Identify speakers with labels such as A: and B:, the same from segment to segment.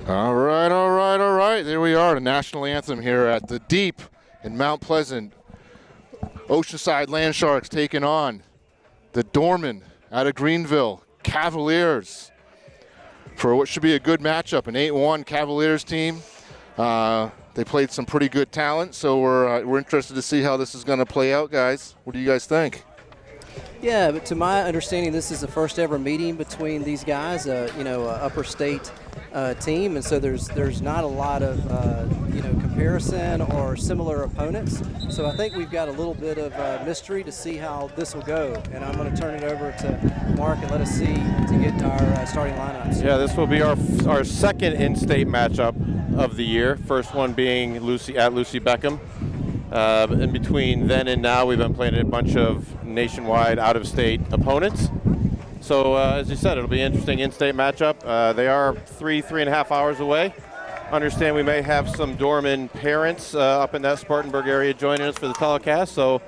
A: All right, all right, all right. There we are, the national anthem here at the Deep in Mount Pleasant. Oceanside Land Sharks taking on the Dorman out of Greenville Cavaliers for what should be a good matchup, an 8-1 Cavaliers team. They played some pretty good talent, so we're interested to see how this is going to play out, guys. What do you guys think?
B: Yeah, but to my understanding, this is the first ever meeting between these guys, upper state team, and so there's not a lot of comparison or similar opponents. So I think we've got a little bit of mystery to see how this will go, and I'm going to turn it over to Mark and let us see to get our starting lineups.
C: Yeah, this will be our second in-state matchup of the year. First one being Lucy Beckham. In between then and now, we've been playing a bunch of nationwide, out-of-state opponents. So, as you said, it'll be an interesting in-state matchup. They are 3.5 hours away. Understand we may have some Dorman parents up in that Spartanburg area joining us for the telecast. So,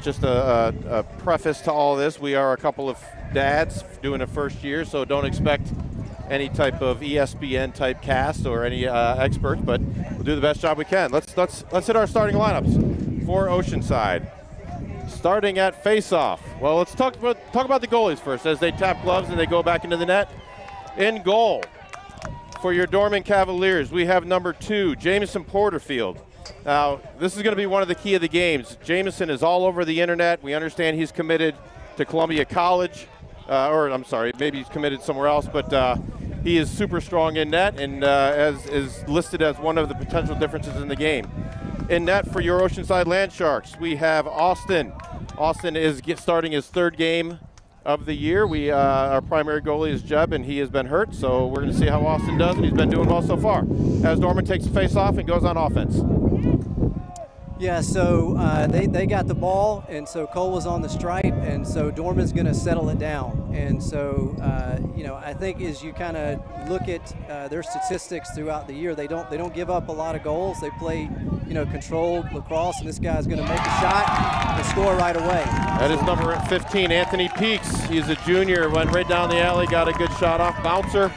C: just a preface to all this, we are a couple of dads doing a first year, so don't expect any type of ESPN type cast or any experts, but we'll do the best job we can. Let's hit our starting lineups for Oceanside. Starting at face-off. Well, let's talk about the goalies first as they tap gloves and they go back into the net. In goal for your Dorman Cavaliers, we have number 2, Jamison Porterfield. Now, this is going to be one of the key of the games. Jamison is all over the internet. We understand he's committed to Columbia College. Maybe he's committed somewhere else, but he is super strong in net and is listed as one of the potential differences in the game. In net for your Oceanside Land Sharks, we have Austin. Austin is starting his 3rd game of the year. Our primary goalie is Jeb, and he has been hurt, so we're going to see how Austin does, and he's been doing well so far. As Dorman takes the face off and goes on offense.
B: Yeah, so they got the ball, and so Cole was on the stripe, and so Dorman's going to settle it down. And so, I think as you kind of look at their statistics throughout the year, they don't give up a lot of goals. They play, controlled lacrosse, and this guy's going to make a shot and score right away.
C: That is number 15, Anthony Peaks. He's a junior, went right down the alley, got a good shot off bouncer.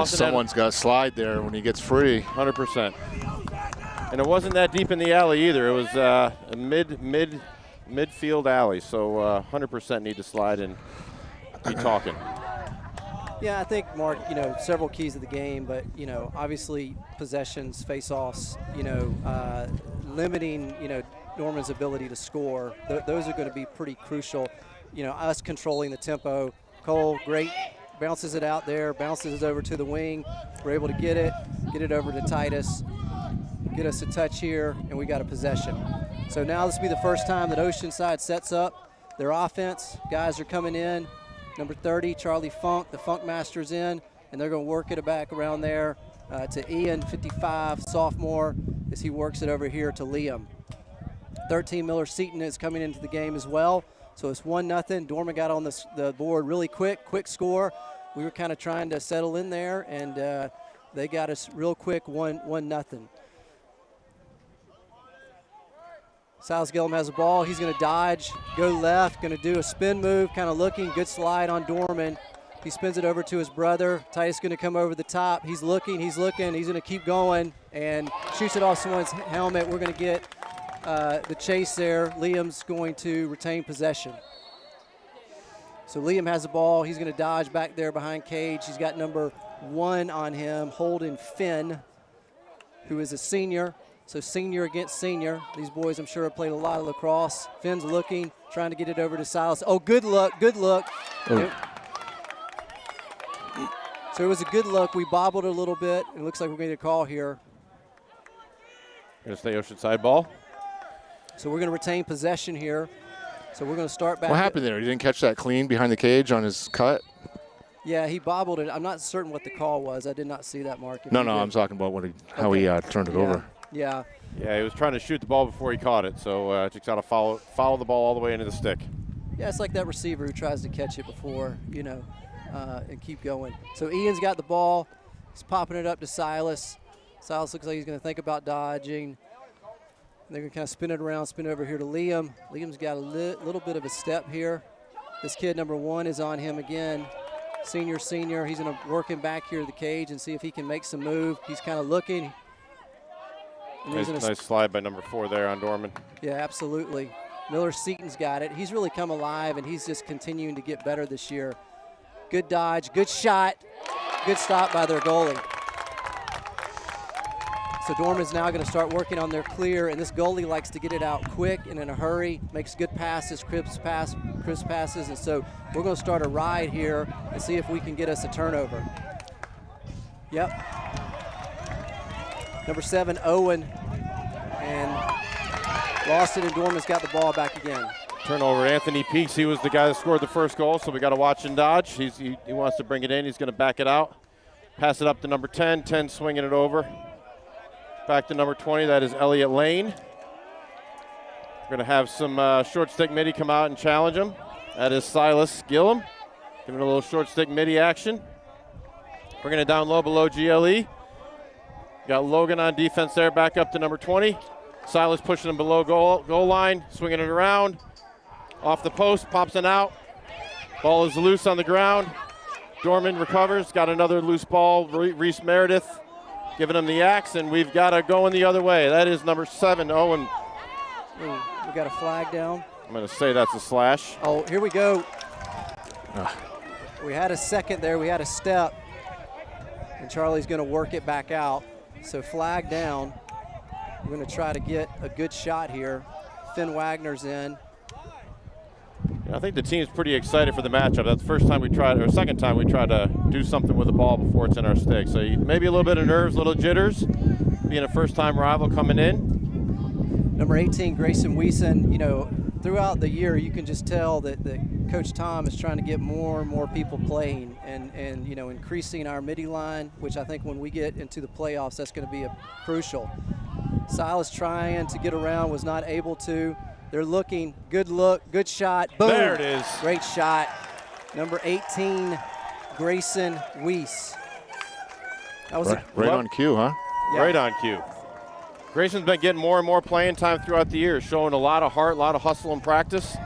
A: Someone's got to slide there when he gets free.
C: 100%. And it wasn't that deep in the alley either. It was a midfield alley, so 100% need to slide and be talking.
B: Yeah, I think, Mark, several keys of the game, but, obviously possessions, face-offs, limiting, Dorman's ability to score. Those are going to be pretty crucial. Us controlling the tempo. Cole, great, bounces it out there, bounces it over to the wing. We're able to get it over to Titus. Get us a touch here, and we got a possession. So now this will be the first time that Oceanside sets up their offense. Guys are coming in. Number 30, Charlie Funk, the Funk Master's in, and they're going to work it back around there to Ian, 55, sophomore, as he works it over here to Liam. 13, Miller Seaton is coming into the game as well. So it's 1-0. Dorman got on the board really quick score. We were kind of trying to settle in there, and they got us real quick, 1-0. Silas Gillum has the ball. He's going to dodge, go left, going to do a spin move, kind of looking. Good slide on Dorman. He spins it over to his brother. Titus going to come over the top. He's looking. He's going to keep going and shoots it off someone's helmet. We're going to get the chase there. Liam's going to retain possession. So Liam has the ball. He's going to dodge back there behind Cage. He's got number 1 on him, Holden Finn, who is a senior. So senior against senior. These boys, I'm sure, have played a lot of lacrosse. Finn's looking, trying to get it over to Silas. Oh, good look. Oh. So it was a good look. We bobbled a little bit. It looks like we're going to get a call here.
C: Going to stay Oceanside ball.
B: So we're going to retain possession here. So we're going to start back.
A: What happened there? He didn't catch that clean behind the cage on his cut?
B: Yeah, he bobbled it. I'm not certain what the call was. I did not see that, Mark.
A: No, I'm talking about how he turned it over.
B: Yeah.
C: Yeah, he was trying to shoot the ball before he caught it, so just got to follow the ball all the way into the stick.
B: Yeah, it's like that receiver who tries to catch it before, and keep going. So Ian's got the ball. He's popping it up to Silas. Silas looks like he's going to think about dodging. They're going to kind of spin it around, spin it over here to Liam. Liam's got a little bit of a step here. This kid, number 1, is on him again. Senior. He's going to work him back here to the cage and see if he can make some move. He's kind of looking.
C: Nice slide by number 4 there on Dorman.
B: Yeah, absolutely. Miller Seaton's got it. He's really come alive, and he's just continuing to get better this year. Good dodge, good shot, good stop by their goalie. So Dorman's now going to start working on their clear, and this goalie likes to get it out quick and in a hurry, makes good passes, crisp passes, and so we're going to start a ride here and see if we can get us a turnover. Yep. Number 7, Owen, and lost it, and Dorman's got the ball back again.
C: Turnover, Anthony Peaks. He was the guy that scored the first goal, so we got to watch and dodge. He wants to bring it in. He's going to back it out. Pass it up to number 10. 10 swinging it over. Back to number 20, that is Elliott Lane. We're going to have some short stick midi come out and challenge him. That is Silas Gillum, giving a little short stick midi action. Bringing it down low below GLE. Got Logan on defense there, back up to number 20. Silas pushing him below goal line, swinging it around. Off the post, pops it out. Ball is loose on the ground. Dorman recovers, got another loose ball. Reese Meredith giving him the axe, and we've got to go in the other way. That is number 7, Owen.
B: Ooh, we got a flag down.
C: I'm going to say that's a slash.
B: Oh, here we go. We had a second there. We had a step, and Charlie's going to work it back out. So flag down. We're going to try to get a good shot here. Finn Wagner's in.
C: Yeah, I think the team's pretty excited for the matchup. That's the first time we tried, or second time we tried to do something with the ball before it's in our stick. So maybe a little bit of nerves, a little jitters, being a first-time rival coming in.
B: Number 18, Grayson Wiesen. You know, throughout the year, you can just tell that Coach Tom is trying to get more and more people playing, and you know, increasing our midi line, which I think when we get into the playoffs, that's going to be crucial. Silas trying to get around, was not able to. They're looking, good look, good shot, boom.
C: There it is.
B: Great shot. Number 18, Grayson Weiss. That was
A: right on cue, huh?
B: Yeah.
C: Right on cue. Grayson's been getting more and more playing time throughout the year, showing a lot of heart, a lot of hustle in practice,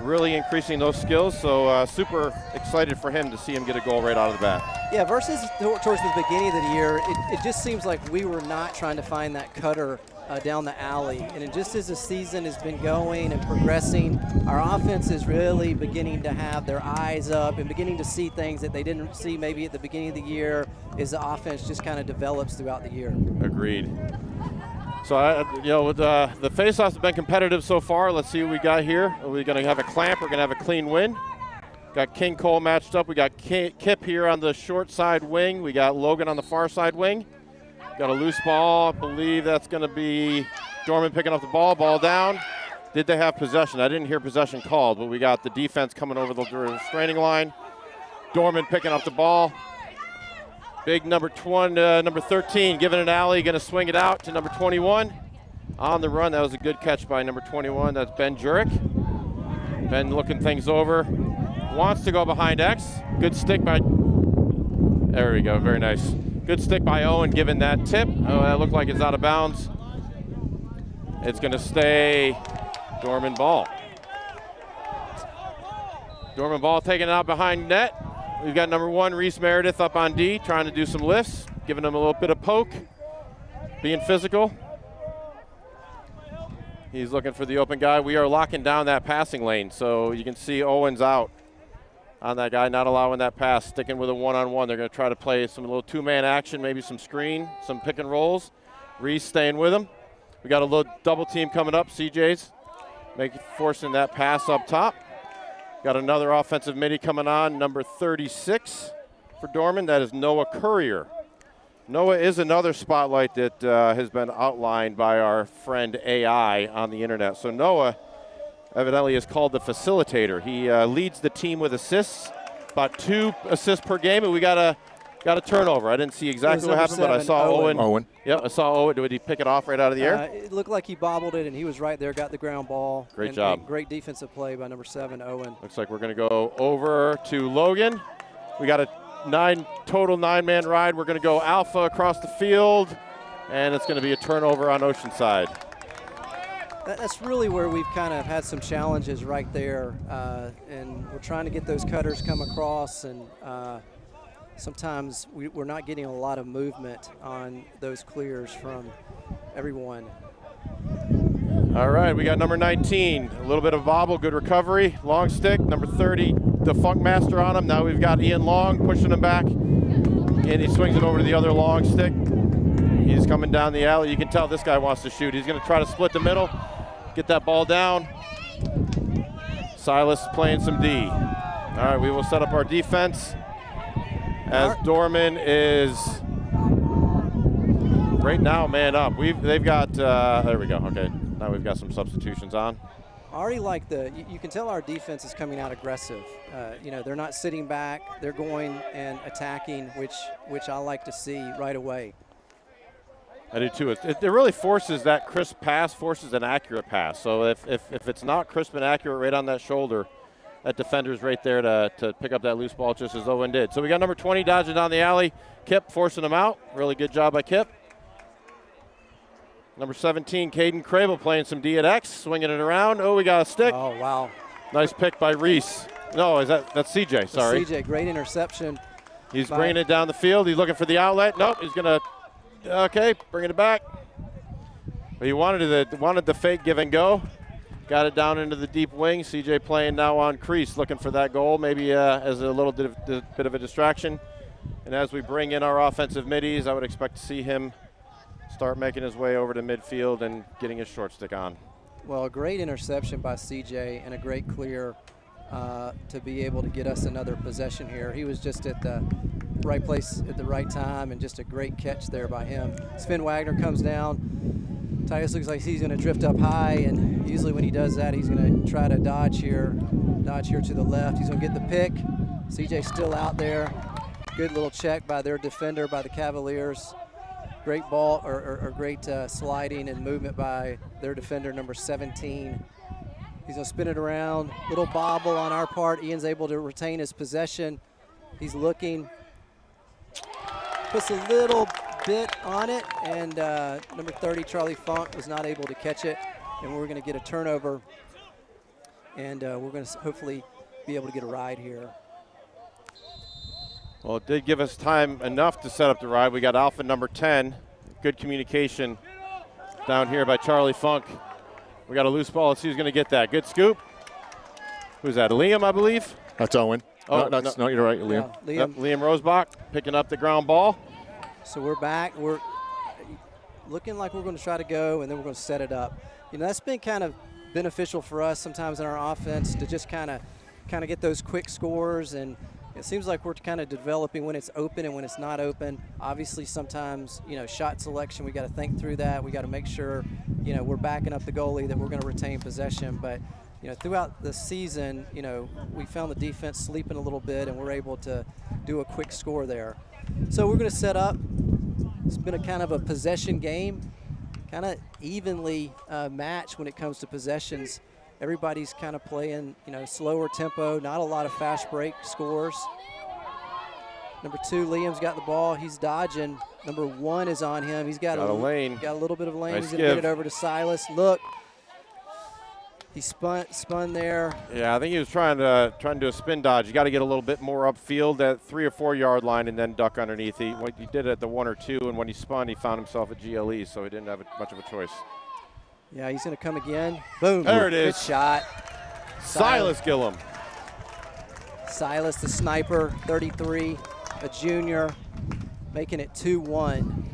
C: really increasing those skills. So super excited for him to see him get a goal right out of the bat.
B: Yeah, versus towards the beginning of the year, it just seems like we were not trying to find that cutter down the alley. And just as the season has been going and progressing, our offense is really beginning to have their eyes up and beginning to see things that they didn't see maybe at the beginning of the year as the offense just kind of develops throughout the year.
C: Agreed. So, you know, the face-offs have been competitive so far. Let's see what we got here. Are we going to have a clamp? We're going to have a clean win. Got King Cole matched up. We got Kip here on the short side wing. We got Logan on the far side wing. Got a loose ball. I believe that's going to be Dorman picking up the ball down. Did they have possession? I didn't hear possession called, but we got the defense coming over the restraining line. Dorman picking up the ball. Big number 13 giving an alley, going to swing it out to number 21. On the run, that was a good catch by number 21. That's Ben Jurek. Ben looking things over. Wants to go behind X. Good stick by, there we go, very nice. Good stick by Owen giving that tip. Oh, that looked like it's out of bounds. It's going to stay Dorman ball. Dorman ball taken out behind net. We've got number 1, Reese Meredith, up on D, trying to do some lifts, giving him a little bit of poke, being physical. He's looking for the open guy. We are locking down that passing lane, so you can see Owens out on that guy, not allowing that pass, sticking with a one-on-one. They're going to try to play some little two-man action, maybe some screen, some pick and rolls. Reese staying with him. We got a little double team coming up, CJ's forcing that pass up top. Got another offensive midi coming on, number 36 for Dorman. That is Noah Courier. Noah is another spotlight that has been outlined by our friend AI on the internet. So Noah evidently is called the facilitator. He leads the team with assists, about 2 assists per game, and we got a turnover. I didn't see exactly what happened, but I saw Owen. Yep, I saw Owen. Did he pick it off right out of the air?
B: It looked like he bobbled it, and he was right there, got the ground ball.
C: Great job.
B: And great defensive play by number 7, Owen.
C: Looks like we're going to go over to Logan. We got a total 9-man ride. We're going to go alpha across the field, and it's going to be a turnover on Oceanside.
B: That's really where we've kind of had some challenges right there, and we're trying to get those cutters come across, and sometimes we're not getting a lot of movement on those clears from everyone.
C: All right, we got number 19, a little bit of bobble, good recovery, long stick. Number 30, the Funk Master on him. Now we've got Ian Long pushing him back, and he swings it over to the other long stick. He's coming down the alley. You can tell this guy wants to shoot. He's going to try to split the middle, get that ball down. Silas playing some D. All right, we will set up our defense as Dorman is right now man up. They've got, there we go, okay. Now we've got some substitutions on.
B: I already like you can tell our defense is coming out aggressive. You know, they're not sitting back, they're going and attacking, which I like to see right away.
C: I do too. It really forces that crisp pass, forces an accurate pass. So if it's not crisp and accurate right on that shoulder, that defender's right there to pick up that loose ball just as Owen did. So we got number 20 dodging down the alley. Kip forcing him out. Really good job by Kip. Number 17, Caden Crable playing some D at X, swinging it around. Oh, we got a stick.
B: Oh, wow.
C: Nice pick by Reese. No, that's CJ, sorry.
B: CJ, great interception.
C: He's bringing it down the field. He's looking for the outlet. Nope, he's going to, okay, bringing it back. But he wanted the fake give and go. Got it down into the deep wing. CJ playing now on crease, looking for that goal, maybe as a little bit of a distraction. And as we bring in our offensive middies, I would expect to see him start making his way over to midfield and getting his short stick on.
B: Well, a great interception by CJ and a great clear to be able to get us another possession here. He was just at the right place at the right time, and just a great catch there by him. Sven Wagner comes down. Titus looks like he's going to drift up high, and usually when he does that, he's going to try to dodge here to the left. He's going to get the pick. CJ's still out there. Good little check by their defender, by the Cavaliers. Great ball, or great sliding and movement by their defender, number 17. He's going to spin it around. Little bobble on our part. Ian's able to retain his possession. He's looking. Puts a little bit on it, and number 30, Charlie Funk, was not able to catch it. And we're going to get a turnover, and we're going to hopefully be able to get a ride here.
C: Well, it did give us time enough to set up the ride. We got Alpha number 10. Good communication down here by Charlie Funk. We got a loose ball. Let's see who's going to get that. Good scoop. Who's that? Liam, I believe?
A: That's Owen.
C: Oh,
A: no, you're right, Liam.
B: Yeah, Liam.
C: Yep, Liam Rosebach picking up the ground ball.
B: So we're back. We're looking like we're going to try to go, and then we're going to set it up. You know, that's been kind of beneficial for us sometimes in our offense to just kind of get those quick scores, and it seems like we're kind of developing when it's open and when it's not open. Obviously, sometimes, you know, shot selection, we got to think through that. We got to make sure, you know, we're backing up the goalie, that we're going to retain possession. But, you know, throughout the season, you know, we found the defense sleeping a little bit, and we're able to do a quick score there. So we're going to set up. It's been a kind of a possession game, kind of evenly matched when it comes to possessions. Everybody's kind of playing, you know, slower tempo, not a lot of fast break scores. Number 2, Liam's got the ball. He's dodging. Number 1 is on him. He's got a lane. Got a little bit of lane.
C: Nice
B: He's going to get it over to Silas. Look, he spun there.
C: Yeah, I think he was trying to do a spin dodge. You got to get a little bit more upfield at 3 or 4 yard line and then duck underneath. He did it at the 1 or 2, and when he spun, he found himself at GLE, so he didn't have much of a choice.
B: Yeah, he's going to come again. Boom.
C: There it is.
B: Good shot.
C: Silas Gillum.
B: Silas, the sniper, 33, a junior, making it 2-1.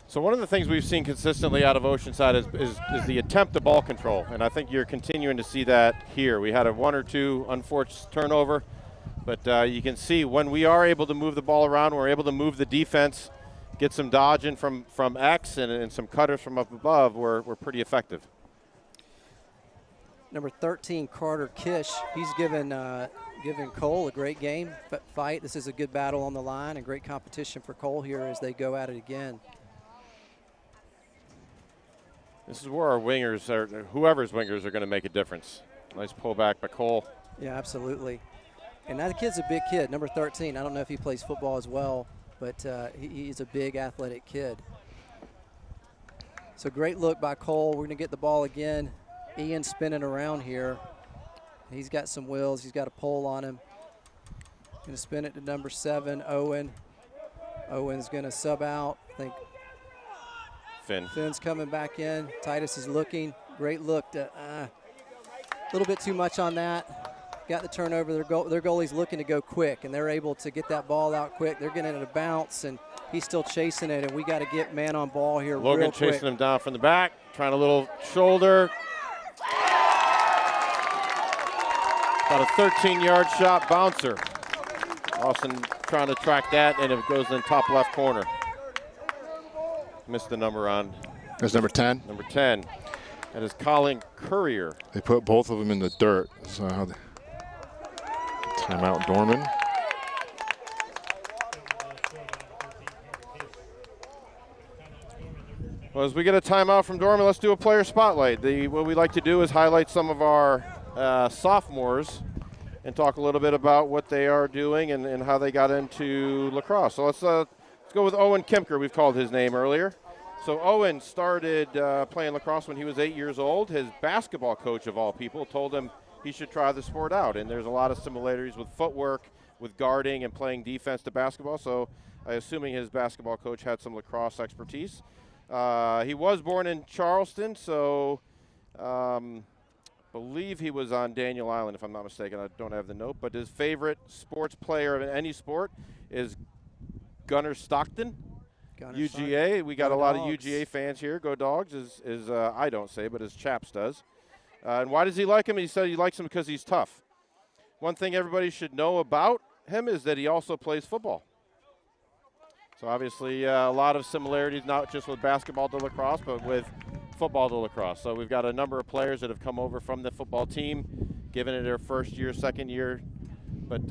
C: So one of the things we've seen consistently out of Oceanside is the attempt at ball control, and I think you're continuing to see that here. We had a 1 or 2 unfortunate turnover. But you can see when we are able to move the ball around, we're able to move the defense, get some dodging from X and some cutters from up above, we're pretty effective.
B: Number 13, Carter Kish, he's given Cole a great game fight. This is a good battle on the line and great competition for Cole here as they go at it again.
C: This is where our wingers, whoever's wingers, are going to make a difference. Nice pullback by Cole.
B: Yeah, absolutely. And that kid's a big kid, number 13. I don't know if he plays football as well, but he's a big athletic kid. So great look by Cole. We're going to get the ball again. Ian spinning around here. He's got some wheels. He's got a pole on him. Going to spin it to number 7, Owen. Owen's going to sub out. I think Finn's coming back in. Titus is looking. Great look. A little bit too much on that. Got the turnover. Their goalie's looking to go quick, and they're able to get that ball out quick. They're getting it a bounce, and he's still chasing it, and we got to get man on ball here real quick.
C: Logan chasing him down from the back, trying a little shoulder. About a 13-yard shot bouncer. Austin trying to track that, and it goes in top left corner. Missed the number on.
A: That's number 10.
C: Number 10. That is Colin Courier.
A: They put both of them in the dirt. So how they timeout Dorman.
C: Well, as we get a timeout from Dorman, let's do a player spotlight. What we like to do is highlight some of our sophomores and talk a little bit about what they are doing and how they got into lacrosse. So let's go with Owen Kemker. We've called his name earlier. So Owen started playing lacrosse when he was 8 years old. His basketball coach, of all people, told him he should try the sport out. And there's a lot of similarities with footwork, with guarding and playing defense to basketball. So I'm assuming his basketball coach had some lacrosse expertise. He was born in Charleston, so believe he was on Daniel Island, if I'm not mistaken. I don't have the note. But his favorite sports player in any sport is Gunnar Stockton. UGA. We got a lot of UGA fans here. Go Dogs, is I don't say, but his Chaps does. And why does he like him? He said he likes him because he's tough. One thing everybody should know about him is that he also plays football. So obviously a lot of similarities, not just with basketball to lacrosse, but with football to lacrosse. So we've got a number of players that have come over from the football team, given it their first year, second year. But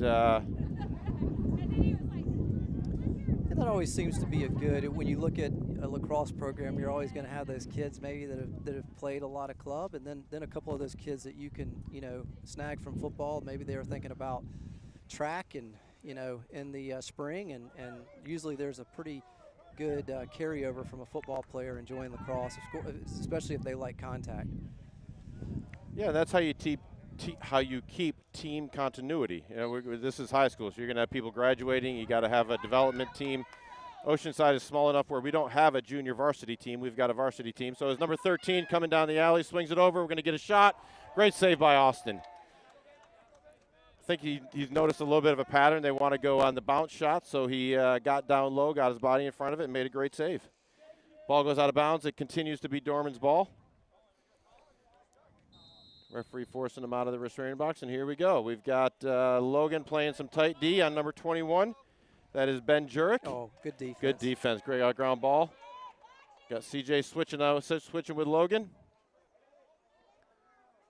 B: that always seems to be a good, when you look at a lacrosse program, you're always going to have those kids maybe that have played a lot of club, and then a couple of those kids that you can, snag from football. Maybe they were thinking about track and, in the spring, and usually there's a pretty good carryover from a football player enjoying lacrosse, especially if they like contact.
C: Yeah, that's how you keep team continuity. This is high school, so you're going to have people graduating. You got to have a development team. Oceanside is small enough where we don't have a junior varsity team. We've got a varsity team. So as number 13 coming down the alley, swings it over. We're going to get a shot. Great save by Austin. I think he's noticed a little bit of a pattern. They want to go on the bounce shot, so he got down low, got his body in front of it, and made a great save. Ball goes out of bounds. It continues to be Dorman's ball. Referee forcing him out of the restraining box, and here we go. We've got Logan playing some tight D on number 21. That is Ben Jurek.
B: Oh, good defense.
C: Good defense. Great ground ball. Got CJ switching with Logan.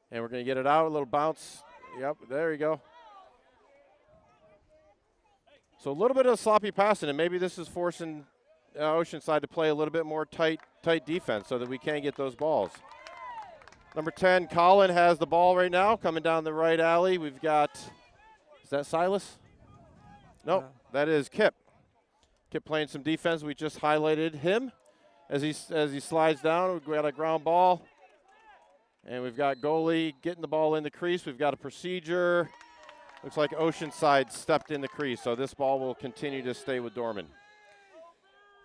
C: And we're going to get it out. A little bounce. Yep, there you go. So a little bit of sloppy passing, and maybe this is forcing Oceanside to play a little bit more tight defense so that we can get those balls. Number 10, Colin has the ball right now, coming down the right alley. We've got, is that Silas? Nope, that is Kip. Kip playing some defense. We just highlighted him as he slides down. We've got a ground ball, and we've got goalie getting the ball in the crease. We've got a procedure. Looks like Oceanside stepped in the crease, so this ball will continue to stay with Dorman.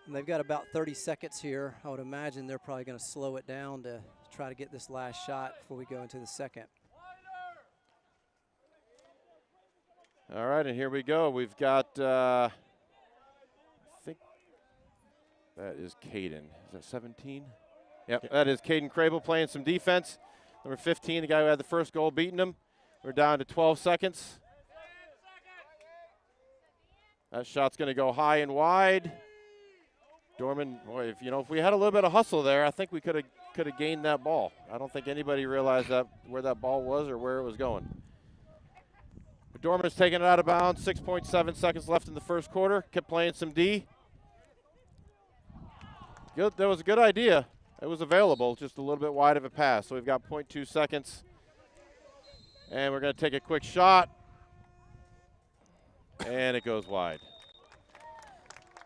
B: And they've got about 30 seconds here. I would imagine they're probably going to slow it down to try to get this last shot before we go into the second.
C: All right, and here we go. We've got, I think that is Caden. Is that 17? Yep, that is Caden Crable playing some defense. Number 15, the guy who had the first goal, beating him. We're down to 12 seconds. That shot's going to go high and wide. Dorman, boy, if we had a little bit of hustle there, I think we could have gained that ball. I don't think anybody realized where that ball was or where it was going. But Dorman's taking it out of bounds. 6.7 seconds left in the first quarter. Kept playing some D. Good. That was a good idea. It was available, just a little bit wide of a pass. So we've got 0.2 seconds. And we're going to take a quick shot. And it goes wide.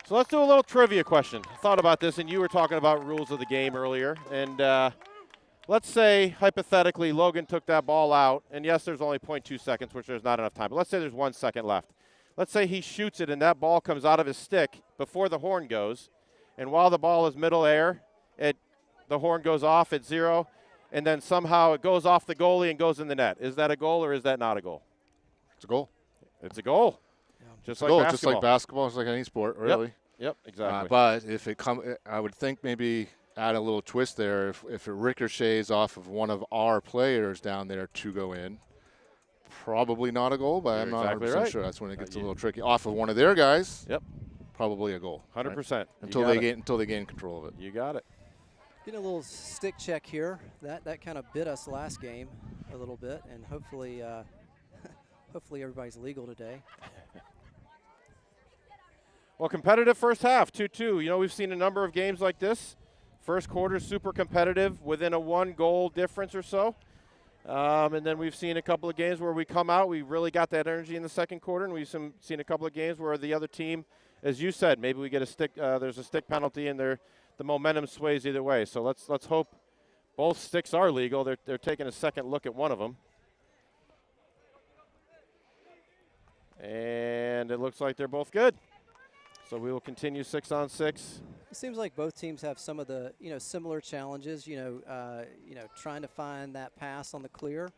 C: So let's do a little trivia question. I thought about this, and you were talking about rules of the game earlier. And let's say, hypothetically, Logan took that ball out. And, yes, there's only 0.2 seconds, which there's not enough time. But let's say there's 1 second left. Let's say he shoots it, and that ball comes out of his stick before the horn goes. And while the ball is middle air, the horn goes off at 0. And then somehow it goes off the goalie and goes in the net. Is that a goal or is that not a goal?
A: It's a goal.
C: It's a goal.
A: Yeah.
C: Just
A: like basketball. Just like basketball. It's like any sport, really.
C: Yep, exactly.
A: But if it I would think maybe add a little twist there. If it ricochets off of one of our players down there to go in, probably not a goal, but I'm not 100% sure. That's when it gets a little tricky. Off of one of their guys, probably a goal.
C: 100%.
A: Right? Until they gain control of it.
C: You got it.
B: Getting a little stick check here. That kind of bit us last game a little bit, and hopefully hopefully everybody's legal today.
C: Well, competitive first half, 2-2. You know, we've seen a number of games like this. First quarter, super competitive, within a 1-goal difference or so. And then we've seen a couple of games where we come out, we really got that energy in the second quarter, and we've seen a couple of games where the other team, as you said, maybe we get a stick. There's a stick penalty, and the momentum sways either way. So let's hope both sticks are legal. They're taking a second look at one of them. And it looks like they're both good. So we will continue 6-on-6.
B: It seems like both teams have some of the similar challenges. Trying to find that pass on the clear,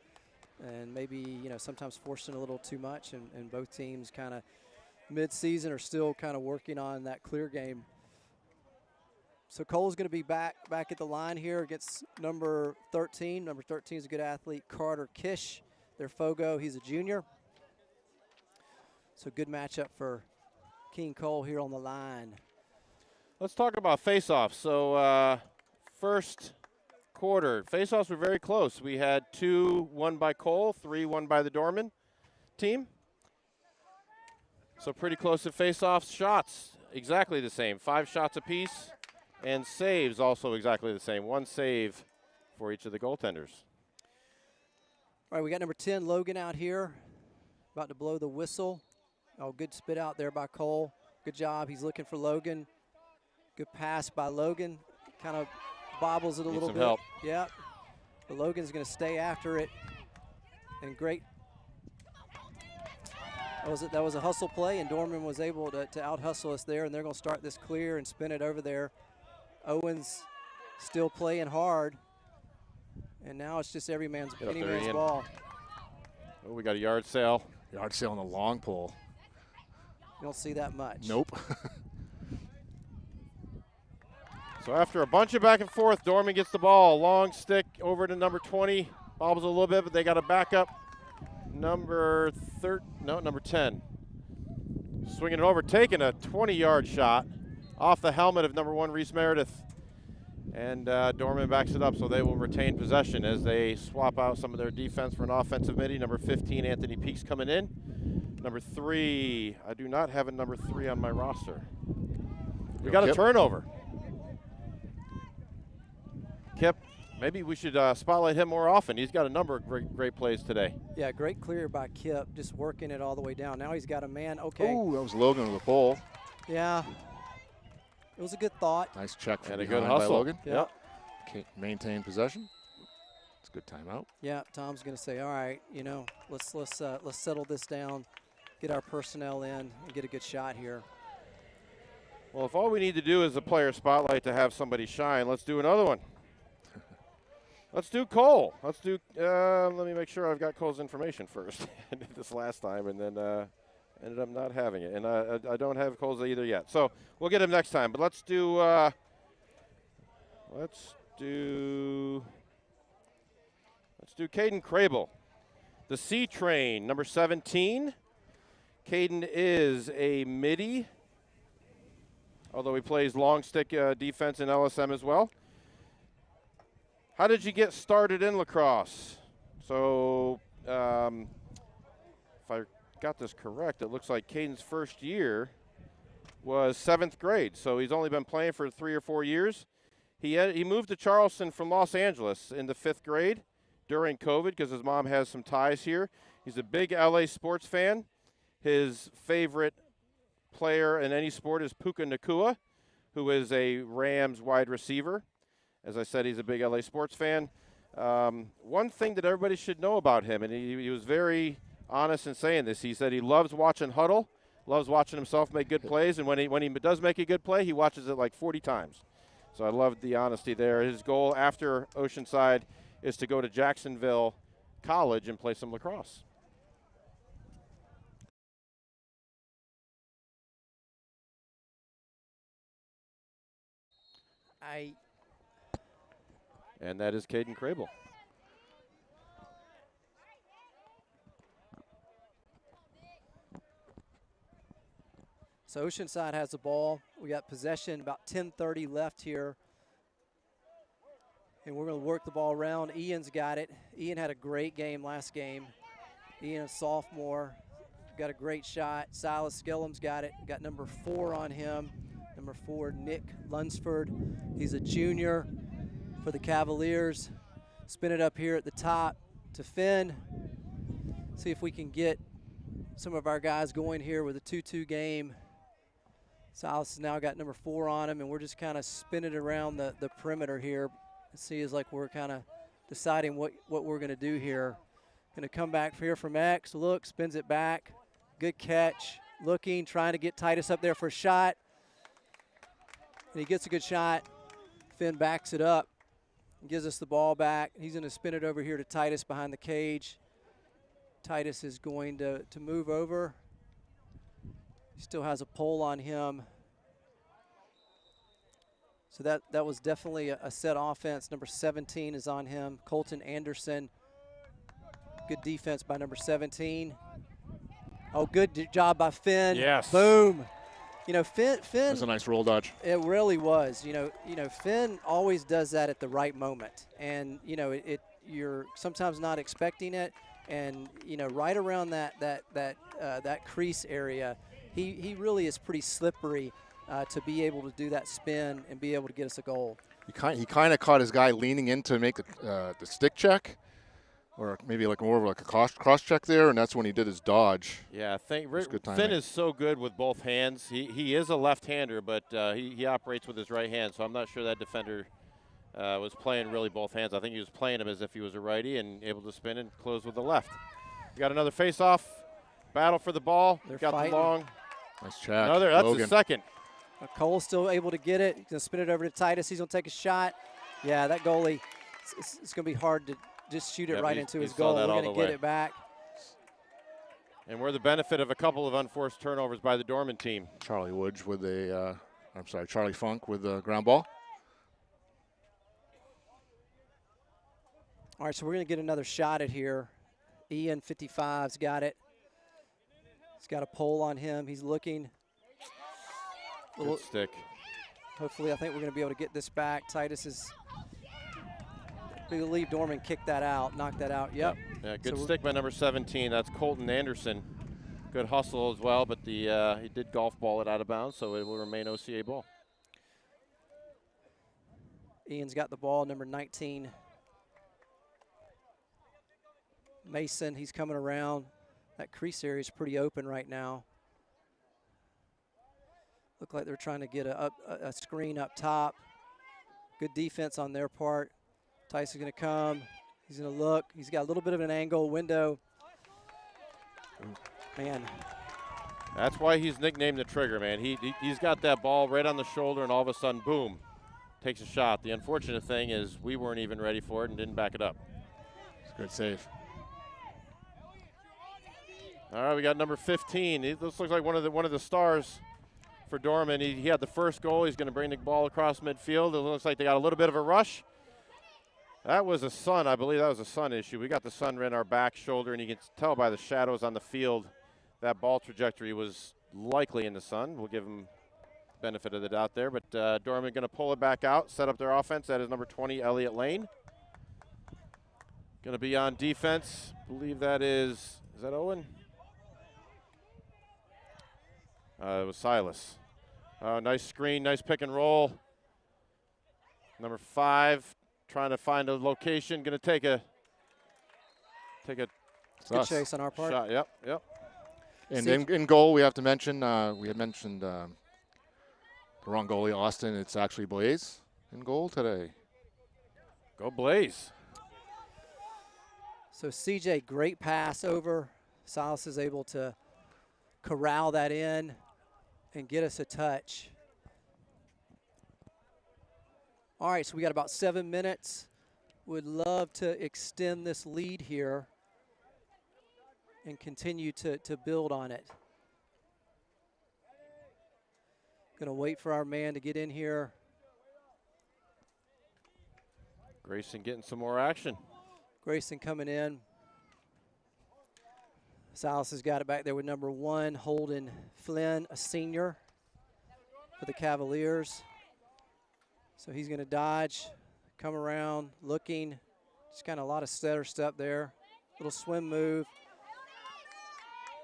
B: and maybe sometimes forcing a little too much. And both teams kind of mid-season are still kind of working on that clear game. So Cole's going to be back at the line here against number 13. Number 13 is a good athlete, Carter Kish. Their Fogo, he's a junior. So good matchup for King Cole here on the line.
C: Let's talk about face-offs. So first quarter, face-offs were very close. We had 2 won by Cole, 3 won by the Dorman team. So pretty close at face-offs. Shots, exactly the same. 5 shots apiece. And saves also exactly the same. 1 save for each of the goaltenders.
B: All right, we got number 10, Logan, out here, about to blow the whistle. Oh, good spit out there by Cole. Good job. He's looking for Logan. Good pass by Logan. Kind of bobbles it a little bit.
C: Help.
B: Yeah. But Logan's going to stay after it. And great. That was a hustle play, and Dorman was able to out-hustle us there, and they're going to start this clear and spin it over there. Owens still playing hard. And now it's just any man's ball.
C: Oh, we got a yard sale.
A: Yard sale on the long pole.
B: You don't see that much.
A: Nope.
C: So after a bunch of back and forth, Dorman gets the ball. Long stick over to number 20. Bobbles a little bit, but they got a backup. Number 10. Swinging it over, taking a 20-yard shot off the helmet of number 1, Reese Meredith. And Dorman backs it up, so they will retain possession as they swap out some of their defense for an offensive midi. Number 15, Anthony Peaks, coming in. Number 3, I do not have a number 3 on my roster. We got a turnover. Kip, maybe we should spotlight him more often. He's got a number of great plays today.
B: Yeah, great clear by Kip, just working it all the way down. Now he's got a man. Okay.
A: Ooh, that was Logan with the pole.
B: Yeah. It was a good thought.
A: Nice check from
C: and a good hustle
A: by Logan.
B: Yep.
A: Maintain possession. It's a good timeout.
B: Yeah, Tom's going to say, all right, let's settle this down, get our personnel in, and get a good shot here.
C: Well, if all we need to do is a player spotlight to have somebody shine, let's do another one. Let's do Cole. Let's do. Let me make sure I've got Cole's information first. I did this last time, and then ended up not having it, and I don't have Cole's either yet. So we'll get him next time. But let's do Caden Crable, the C Train, number 17. Caden is a midi, although he plays long stick defense in LSM as well. How did you get started in lacrosse? So if I got this correct, it looks like Caden's first year was 7th grade. So he's only been playing for 3 or 4 years. He moved to Charleston from Los Angeles in the 5th grade during COVID because his mom has some ties here. He's a big LA sports fan. his favorite player in any sport is Puka Nacua, who is a Rams wide receiver. As I said, he's a big LA sports fan. One thing that everybody should know about him, and he was very honest in saying this, he said he loves watching huddle, loves watching himself make good plays, and when he does make a good play, he watches it like 40 times. So I love the honesty there. His goal after Oceanside is to go to Jacksonville College and play some lacrosse. And that is Caden Crable.
B: So Oceanside has the ball. We got possession, about 10:30 left here. And we're going to work the ball around. Ian's got it. Ian had a great game last game. Ian, a sophomore, got a great shot. Silas Skillum's got it. Got number 4 on him. Number 4, Nick Lunsford. He's a junior for the Cavaliers. Spin it up here at the top to Finn. See if we can get some of our guys going here with a 2-2 game. Silas has now got number 4 on him, and we're just kind of spinning around the perimeter here. See, is like we're kind of deciding what we're going to do here. Going to come back here from X. Look, spins it back. Good catch. Looking, trying to get Titus up there for a shot. And he gets a good shot. Finn backs it up and gives us the ball back. He's going to spin it over here to Titus behind the cage. Titus is going to move over. He still has a pole on him. So that was definitely a set offense. Number 17 is on him. Colton Anderson. Good defense by number 17. Oh, good job by Finn.
C: Yes.
B: Boom. You know, Finn.
A: That's a nice roll dodge.
B: It really was. You know, Finn always does that at the right moment, and you know, you're sometimes not expecting it, and you know, right around that crease area, he really is pretty slippery to be able to do that spin and be able to get us a goal.
A: He kind of caught his guy leaning in to make the stick check, or maybe like more of like a cross check there, and that's when he did his dodge.
C: Yeah, Finn is so good with both hands. He is a left-hander, but he operates with his right hand, so I'm not sure that defender was playing really both hands. I think he was playing him as if he was a righty and able to spin and close with the left. We got another face-off. Battle for the ball.
B: They're
C: got
B: fighting.
C: the long.
A: Nice check.
C: That's
A: Logan.
C: the second.
B: Cole's still able to get it. He's going to spin it over to Titus. He's going to take a shot. Yeah, that goalie, it's going to be hard to just shoot it right into his goal. We're going to get it back.
C: And we're the benefit of a couple of unforced turnovers by the Dorman team.
A: Charlie Woods with Charlie Funk with the ground ball.
B: All right, so we're going to get another shot at here. Ian, 55's got it. He's got a pole on him. He's looking.
C: Good stick.
B: Hopefully, I think we're going to be able to get this back. Titus is, I believe Dorman kicked that out, knocked that out. Yep.
C: Yeah, good stick by number 17. That's Colton Anderson. Good hustle as well, but he did golf ball it out of bounds, so it will remain OCA ball.
B: Ian's got the ball, number 19. Mason, he's coming around. That crease area is pretty open right now. Look like they're trying to get a screen up top. Good defense on their part. Tyson's going to come. He's going to look. He's got a little bit of an angle window. Man.
C: That's why he's nicknamed the Trigger, man. He's got that ball right on the shoulder, and all of a sudden, boom, takes a shot. The unfortunate thing is we weren't even ready for it and didn't back it up.
A: It's a good save.
C: All right, we got number 15. This looks like one of the stars for Dorman. He had the first goal. He's going to bring the ball across midfield. It looks like they got a little bit of a rush. That was a sun. I believe that was a sun issue. We got the sun in our back shoulder, and you can tell by the shadows on the field that ball trajectory was likely in the sun. We'll give him benefit of the doubt there. But Dorman going to pull it back out, set up their offense. That is number 20, Elliott Lane. Going to be on defense. I believe that is that Owen? It was Silas. Nice screen, nice pick and roll. Number 5 trying to find a location. Going to take a
B: good chase on our part.
C: Shot. Yep.
A: And in goal, we have to mention, we had mentioned the wrong goalie, Austin. It's actually Blaze in goal today.
C: Go Blaze.
B: So CJ, great pass over. Silas is able to corral that in and get us a touch. All right, so we got about 7 minutes. Would love to extend this lead here and continue to build on it. Gonna wait for our man to get in here.
C: Grayson getting some more action.
B: Grayson coming in. Silas has got it back there with number 1, Holden Flynn, a senior for the Cavaliers. So he's gonna dodge, come around, looking. Just kind of a lot of stutter step there. Little swim move.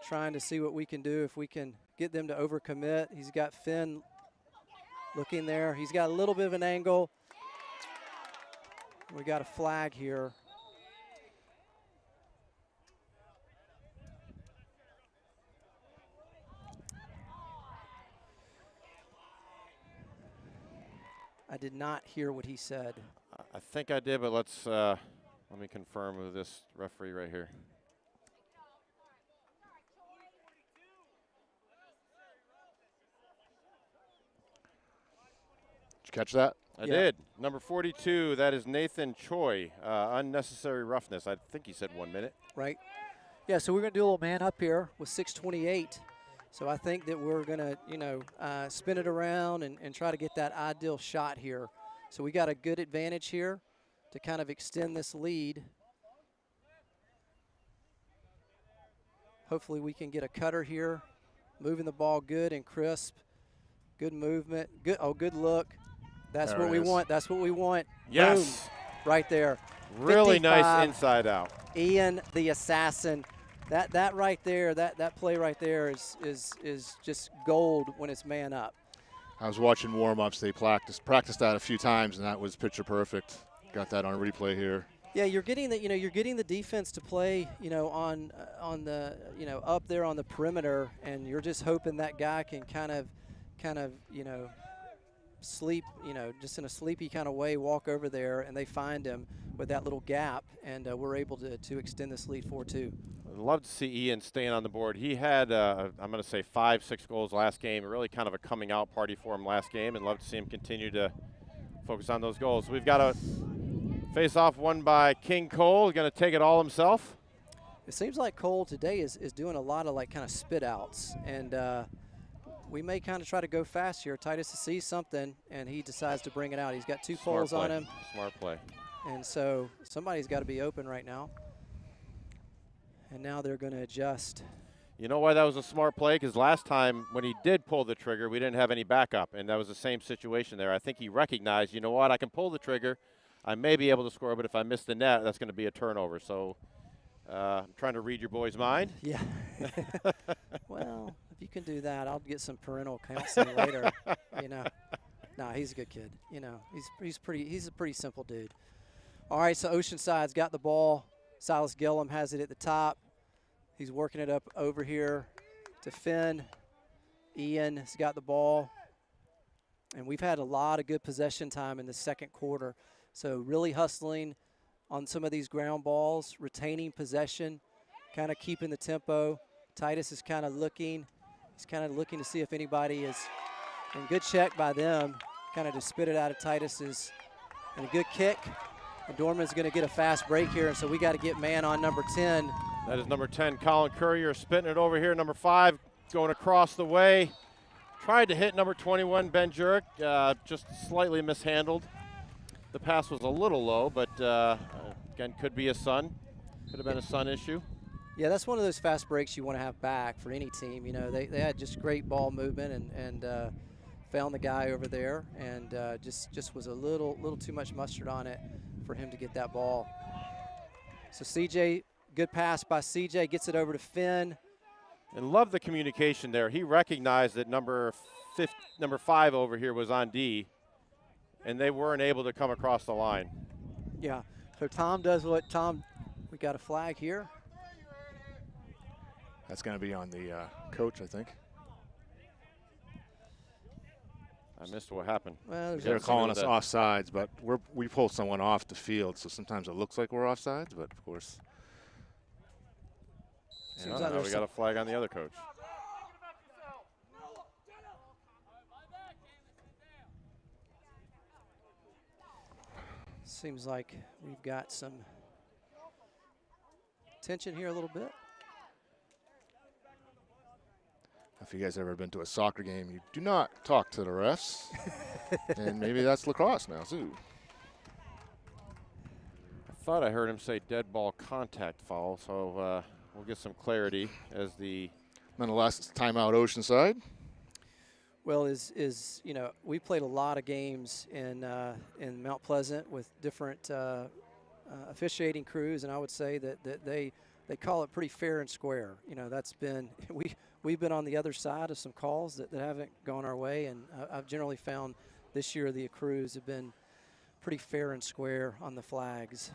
B: Trying to see what we can do, if we can get them to overcommit. He's got Finn looking there. He's got a little bit of an angle. We got a flag here. I did not hear what he said.
C: I think I did, but let's let me confirm with this referee right here.
A: Did you catch that?
C: I did. Number 42, that is Nathan Choi. Unnecessary roughness. I think he said 1 minute.
B: Right. Yeah, so we're going to do a little man up here with 6:28. So I think that we're going to, you know, spin it around and try to get that ideal shot here. So we got a good advantage here to kind of extend this lead. Hopefully we can get a cutter here. Moving the ball good and crisp. Good movement. Good look. That's what we want. That's what we want.
C: Yes.
B: Boom. Right there.
C: Really
B: 55.
C: nice inside out.
B: Ian the assassin. That right there, that play right there is just gold when it's man up.
A: I was watching warm-ups. They practiced that a few times, and that was picture perfect. Got that on replay here.
B: Yeah, you're getting the defense to play, on the, up there on the perimeter, and you're just hoping that guy can kind of, sleep, just in a sleepy kind of way, walk over there, and they find him with that little gap, and we're able to extend this lead 4-2.
C: I'd love to see Ian staying on the board. He had, I'm going to say 5-6 goals last game. Really kind of a coming out party for him last game, and love to see him continue to focus on those goals. We've got a face-off won by King Cole. Going to take it all himself.
B: It seems like Cole today is doing a lot of kind of spit outs, and we may kind of try to go fast here. Titus sees something, and he decides to bring it out. He's got 2 poles on him.
C: Smart play.
B: And so somebody's got to be open right now. And now they're going to adjust.
C: You know why that was a smart play? Because last time when he did pull the trigger, we didn't have any backup, and that was the same situation there. I think he recognized, you know what, I can pull the trigger. I may be able to score, but if I miss the net, that's going to be a turnover. So I'm trying to read your boy's mind.
B: Yeah. Well, if you can do that, I'll get some parental counseling later. No, he's a good kid. He's a pretty simple dude. All right, so Oceanside's got the ball. Silas Gillum has it at the top. He's working it up over here to Finn. Ian has got the ball. And we've had a lot of good possession time in the second quarter. So really hustling on some of these ground balls, retaining possession, kind of keeping the tempo. Titus is kind of looking. He's kind of looking to see if anybody is in. Good check by them, kind of to spit it out of Titus's. And a good kick. And Dorman's going to get a fast break here, and so we got to get man on number 10.
C: That is number 10, Colin Courier, spitting it over here. Number 5 going across the way. Tried to hit number 21, Ben Jurek, just slightly mishandled. The pass was a little low, but again, could be a Sun. Could have been a Sun issue.
B: Yeah, that's one of those fast breaks you want to have back for any team. They had just great ball movement and found the guy over there, and just was a little too much mustard on it for him to get that ball. So CJ, good pass by CJ, gets it over to Finn.
C: And love the communication there. He recognized that number 5 over here was on D, and they weren't able to come across the line.
B: Yeah, so Tom does what Tom, we got a flag here.
A: That's going to be on the coach, I think.
C: I missed what happened.
B: Well,
A: They're calling us offsides, but we pulled someone off the field, so sometimes it looks like we're offsides, but of course.
B: Seems
C: No,
B: like
C: we got a flag on the other coach.
B: seems like we've got some tension here a little bit.
A: If you guys ever been to a soccer game, you do not talk to the refs. And maybe that's lacrosse now, too.
C: I thought I heard him say dead ball contact foul, so we'll get some clarity as the.
A: Nonetheless, it's timeout Oceanside.
B: Well, you know, we played a lot of games in Mount Pleasant with different officiating crews, and I would say that they call it pretty fair and square. You know, that's been we've been on the other side of some calls that haven't gone our way, and I've generally found this year the crews have been pretty fair and square on the flags.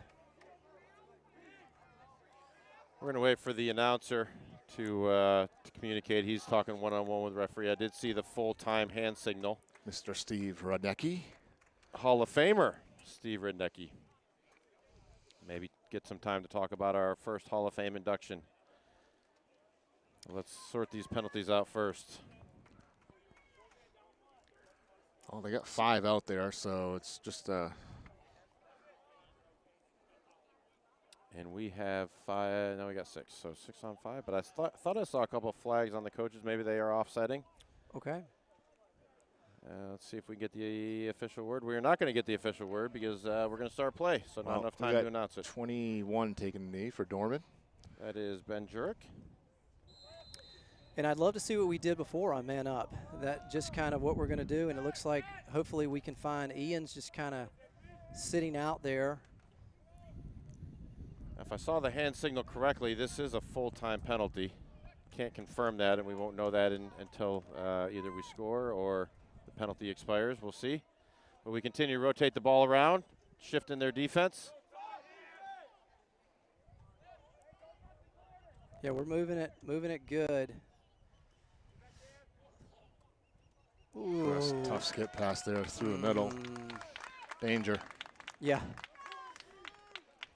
C: We're going to wait for the announcer to communicate. He's talking one-on-one with the referee. I did see the full-time hand signal.
A: Mr. Steve Rudnicki.
C: Hall of Famer, Steve Rudnicki. Maybe get some time to talk about our first Hall of Fame induction. Let's sort these penalties out first.
A: Oh, they got 5 out there, so it's just
C: And we have 5. Now we got 6. So 6 on 5. But I thought I saw a couple of flags on the coaches. Maybe they are offsetting.
B: Okay.
C: Let's see if we can get the official word. We are not going to get the official word because we're going to start play. So not enough time to announce it.
A: 21 taking the knee for Dorman.
C: That is Ben Jurek.
B: And I'd love to see what we did before on Man Up. That just kind of what we're going to do. And it looks like hopefully we can find Ian's just kind of sitting out there.
C: If I saw the hand signal correctly, this is a full-time penalty. Can't confirm that, and we won't know that until either we score or the penalty expires. We'll see. But we continue to rotate the ball around, shift in their defense.
B: Yeah, we're moving it good. Ooh.
A: That's a tough skip pass there through the middle. Danger.
B: Yeah.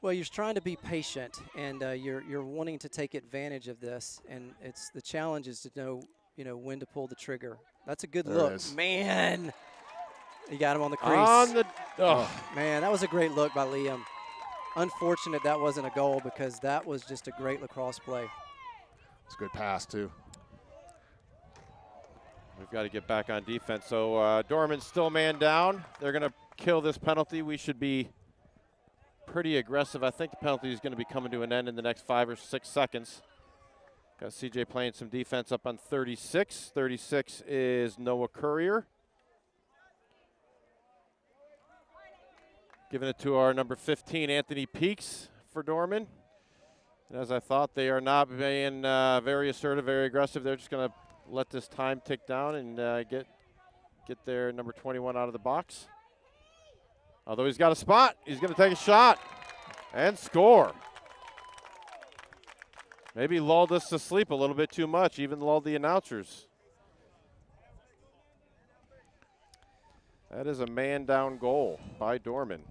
B: Well, you're trying to be patient, and you're wanting to take advantage of this, and the challenge is to know, you know, when to pull the trigger. That's a good look, man. You got him on the crease. Man, that was a great look by Liam. Unfortunate that wasn't a goal because that was just a great lacrosse play.
A: It's a good pass too.
C: We've got to get back on defense. So Dorman's still man down. They're going to kill this penalty. We should be pretty aggressive. I think the penalty is going to be coming to an end in the next 5 or 6 seconds. Got CJ playing some defense up on 36. 36 is Noah Courier. Giving it to our number 15, Anthony Peaks for Dorman. And as I thought, they are not being very assertive, very aggressive. They're just going to let this time tick down and get their number 21 out of the box. Although he's got a spot, he's going to take a shot and score. Maybe lulled us to sleep a little bit too much, even lulled the announcers. That is a man-down goal by Dorman.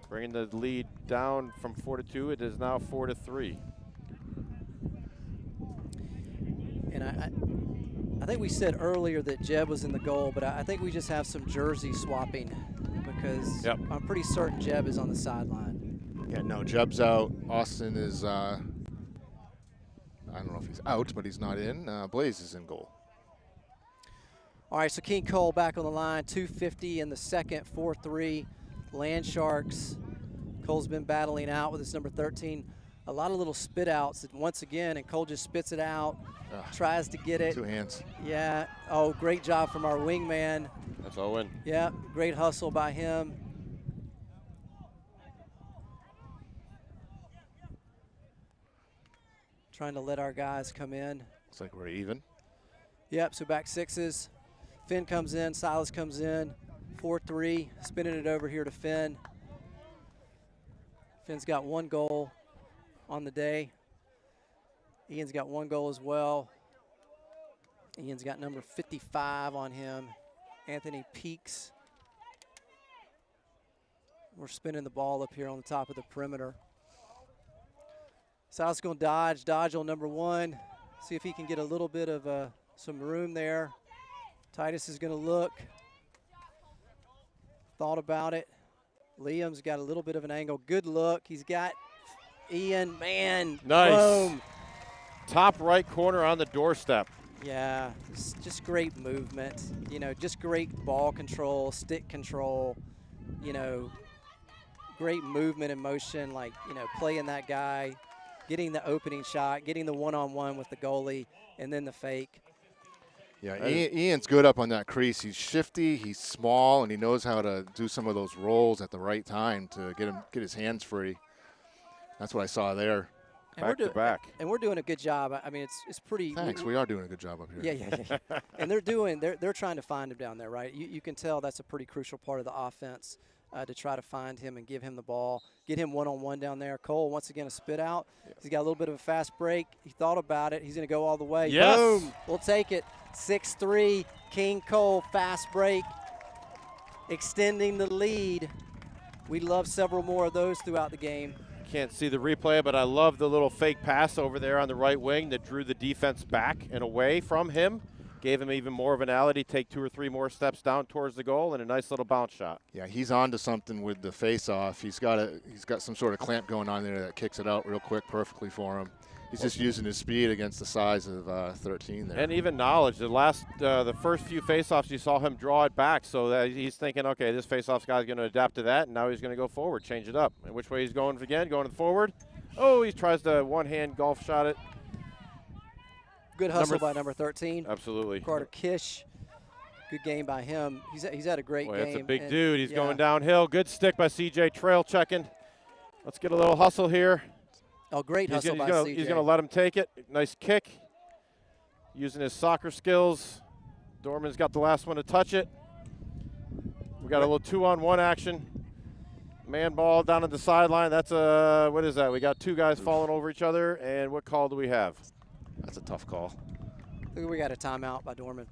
C: Bringing the lead down from 4-2. It is now 4-3.
B: And I think we said earlier that Jeb was in the goal, but I think we just have some jersey swapping because I'm pretty certain Jeb is on the sideline.
A: Yeah, no, Jeb's out. Austin is, I don't know if he's out, but he's not in. Blaze is in goal.
B: All right, so King Cole back on the line, 2:50 in the second, 4-3. Land Sharks. Cole's been battling out with his number 13. A lot of little spit outs once again, and Cole just spits it out, tries to get it.
A: 2 hands.
B: Yeah. Oh, great job from our wingman.
C: That's Owen.
B: Yeah, great hustle by him. Trying to let our guys come in.
A: Looks like we're even.
B: Yep, so back sixes. Finn comes in, Silas comes in. 4-3, spinning it over here to Finn. Finn's got 1 goal on the day. Ian's got 1 goal as well. Ian's got number 55 on him. Anthony Peaks. We're spinning the ball up here on the top of the perimeter. South's going to dodge on number 1. See if he can get a little bit of some room there. Titus is going to look. Thought about it. Liam's got a little bit of an angle. Good look. He's got Ian, man.
C: Nice.
B: Boom.
C: Top right corner on the doorstep.
B: Yeah, just great movement. You know, just great ball control, stick control. You know, great movement and motion, like, you know, playing that guy, getting the opening shot, getting the one-on-one with the goalie, and then the fake.
A: Yeah, Ian's good up on that crease. He's shifty, he's small, and he knows how to do some of those rolls at the right time to get his hands free. That's what I saw there.
C: Back to back.
B: And we're doing a good job. I mean, it's pretty.
A: Thanks. We are doing a good job up here.
B: Yeah. And they're trying to find him down there, right? You can tell that's a pretty crucial part of the offense to try to find him and give him the ball, get him one-on-one down there. Cole, once again, a spit out. Yeah. He's got a little bit of a fast break. He thought about it. He's going to go all the way.
C: Yes.
B: Boom. We'll take it. 6-3, King Cole, fast break, extending the lead. We love several more of those throughout the game.
C: Can't see the replay, but I love the little fake pass over there on the right wing that drew the defense back and away from him. Gave him even more of an alley, take 2 or 3 more steps down towards the goal, and a nice little bounce shot. Yeah,
A: he's on to something with the face-off. He's got some sort of clamp going on there that kicks it out real quick perfectly for him. He's just using his speed against the size of 13 there.
C: And even knowledge. The first few face-offs, you saw him draw it back, so that he's thinking, okay, this face-off guy's going to adapt to that, and now he's going to go forward, change it up. And which way he's going again? Going forward. Oh, he tries to one-hand golf shot it.
B: Good hustle by number 13.
C: Absolutely.
B: Carter Kish. Good game by him. He's had a great game.
C: That's a big dude. He's going downhill. Good stick by CJ. Trail checking. Let's get a little hustle here.
B: Oh, great hustle by CJ.
C: He's going to let him take it. Nice kick. Using his soccer skills. Dorman's got the last one to touch it. We got a little 2-on-1 action. Man ball down at the sideline. That's what is that? We got 2 guys falling over each other. And what call do we have?
A: That's a tough call.
B: I think we got a timeout by Dorman.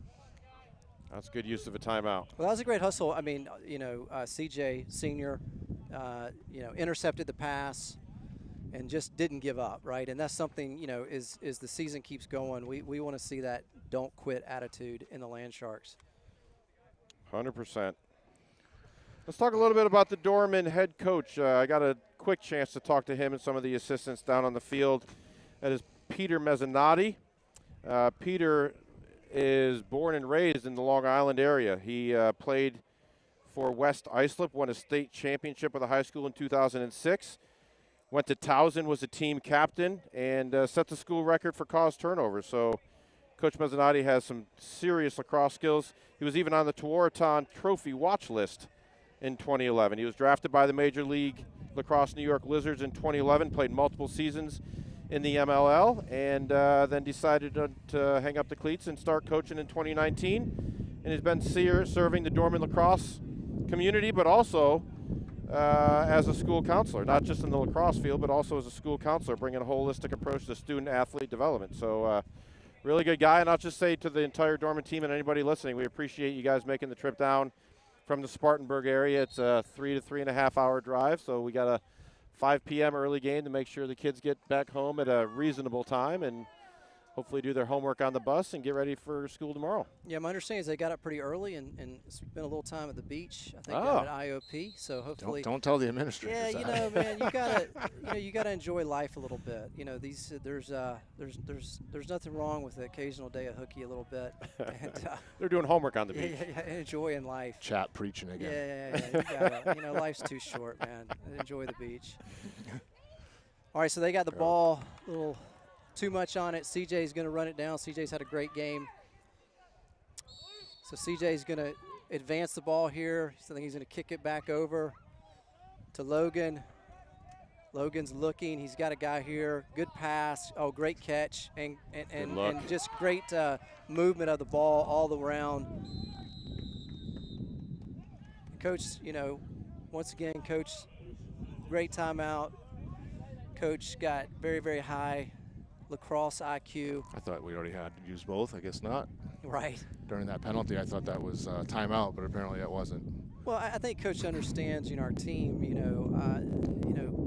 C: That's good use of a timeout.
B: Well, that was a great hustle. I mean, you know, CJ Senior, you know, intercepted the pass and just didn't give up, right? And that's something, you know, as the season keeps going, we want to see that don't quit attitude in the Land Sharks.
C: 100%. Let's talk a little bit about the Dorman head coach. I got a quick chance to talk to him and some of the assistants down on the field. That is Peter Mezzanotti. Peter is born and raised in the Long Island area. He played for West Islip, won a state championship with a high school in 2006. Went to Towson, was a team captain, and set the school record for caused turnovers. So Coach Mezzanotti has some serious lacrosse skills. He was even on the Tewaaraton Trophy watch list in 2011. He was drafted by the Major League Lacrosse New York Lizards in 2011, played multiple seasons in the MLL, and then decided to hang up the cleats and start coaching in 2019. And he's been serving the Dorman lacrosse community, but also as a school counselor, not just in the lacrosse field, but also as a school counselor, bringing a holistic approach to student-athlete development. So really good guy, and I'll just say to the entire Dorman team and anybody listening, we appreciate you guys making the trip down from the Spartanburg area. It's a 3 to 3.5 hour drive, so we got a 5 p.m. early game to make sure the kids get back home at a reasonable time and hopefully do their homework on the bus and get ready for school tomorrow.
B: Yeah, my understanding is they got up pretty early and spent a little time at the beach. I think at IOP. So hopefully
A: don't tell the administrators.
B: Yeah, you know, man, you gotta enjoy life a little bit. You know, there's nothing wrong with the occasional day of hooky a little bit. And,
C: they're doing homework on the beach.
B: Yeah, enjoying life.
A: Chat preaching again.
B: Yeah. You gotta, you know, life's too short, man. Enjoy the beach. All right, so they got the ball a little too much on it. CJ's going to run it down. CJ's had a great game. So CJ's going to advance the ball here. So I think he's going to kick it back over to Logan. Logan's looking. He's got a guy here. Good pass. Oh, great catch. And just great movement of the ball all the around. Coach, you know, once again, Coach, great timeout. Coach got very, very high lacrosse IQ.
A: I thought we already had used both. I guess not.
B: Right.
A: During that penalty, I thought that was timeout, but apparently it wasn't.
B: Well, I think Coach understands, our team,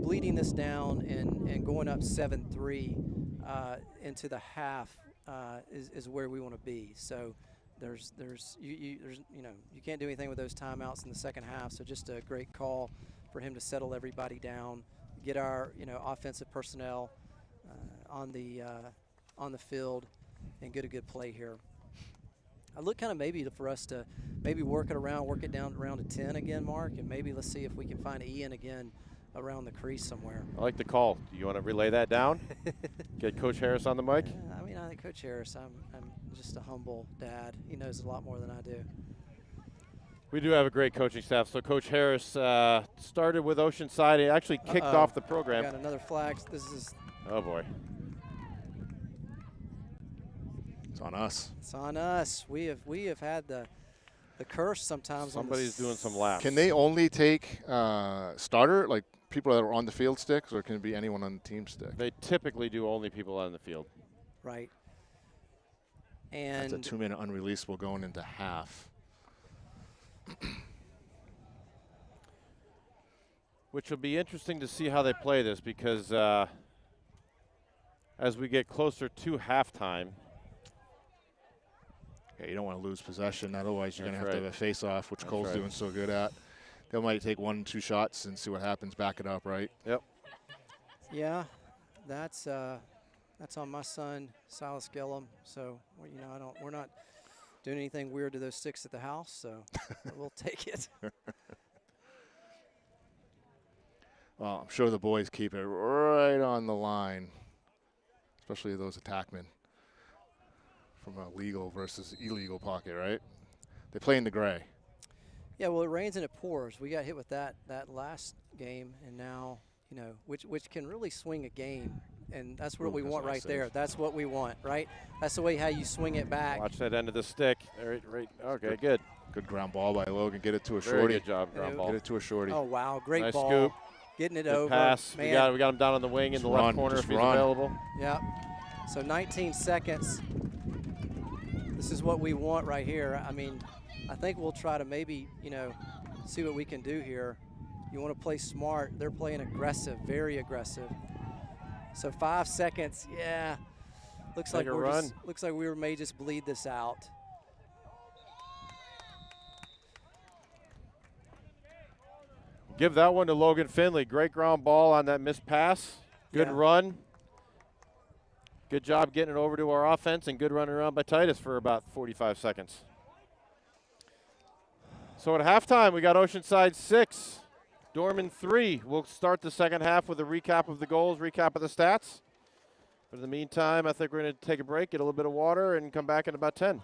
B: bleeding this down and going up 7-3 into the half is where we want to be. So you can't do anything with those timeouts in the second half. So just a great call for him to settle everybody down, get our offensive personnel on the field, and get a good play here. I look kind of maybe for us to maybe work it down around to 10 again, Mark, and maybe let's see if we can find Ian again around the crease somewhere.
C: I like the call. Do you want to relay that down? Get Coach Harris on the mic?
B: I think Coach Harris, I'm just a humble dad. He knows a lot more than I do.
C: We do have a great coaching staff. So Coach Harris started with Oceanside. He actually kicked off the program.
B: Got another flag. This is.
C: Oh, boy.
A: It's on us.
B: It's on us. We have had the curse sometimes.
C: Somebody's doing some laps.
A: Can they only take starter, like people that are on the field sticks, or can it be anyone on the team stick?
C: They typically do only people on the field.
B: Right. And
A: that's a 2-minute unreleasable going into half.
C: Which will be interesting to see how they play this, because as we get closer to halftime.
A: Yeah, you don't want to lose possession. Otherwise, you're going to have to have a face-off, which
C: That's
A: Cole's
C: right.
A: doing so good at. They might take 1-2 shots and see what happens. Back it up, right?
C: Yep.
B: Yeah, that's on my son, Silas Gillum. So we're not doing anything weird to those sticks at the house. So we'll take it.
A: Well, I'm sure the boys keep it right on the line, especially those attackmen. From a legal versus illegal pocket, right? They play in the gray.
B: Yeah, well, it rains and it pours. We got hit with that last game, and now, which can really swing a game, and that's what we want right there. That's what we want, right? That's the way how you swing it back.
C: Watch that end of the stick. Right. Okay, good.
A: Good ground ball by Logan. Get it to a
C: Very
A: shorty.
C: good job, ground ball.
A: Get it to a shorty.
B: Oh, wow, great
C: nice
B: ball.
C: Scoop.
B: Getting it
C: Good
B: over.
C: pass.
B: Man.
C: We got him down on the wing in the
A: Just
C: left corner
A: just
C: if he's
A: run.
C: available.
B: Yep. So 19 seconds. This is what we want right here. I mean, I think we'll try to maybe, see what we can do here. You want to play smart. They're playing aggressive, very aggressive. So 5 seconds, yeah. Looks like we may just bleed this out.
C: Give that one to Logan Finley. Great ground ball on that missed pass. Good run. Good job getting it over to our offense, and good run around by Titus for about 45 seconds. So at halftime, we got Oceanside 6, Dorman 3. We'll start the second half with a recap of the goals, recap of the stats. But in the meantime, I think we're going to take a break, get a little bit of water, and come back in about 10.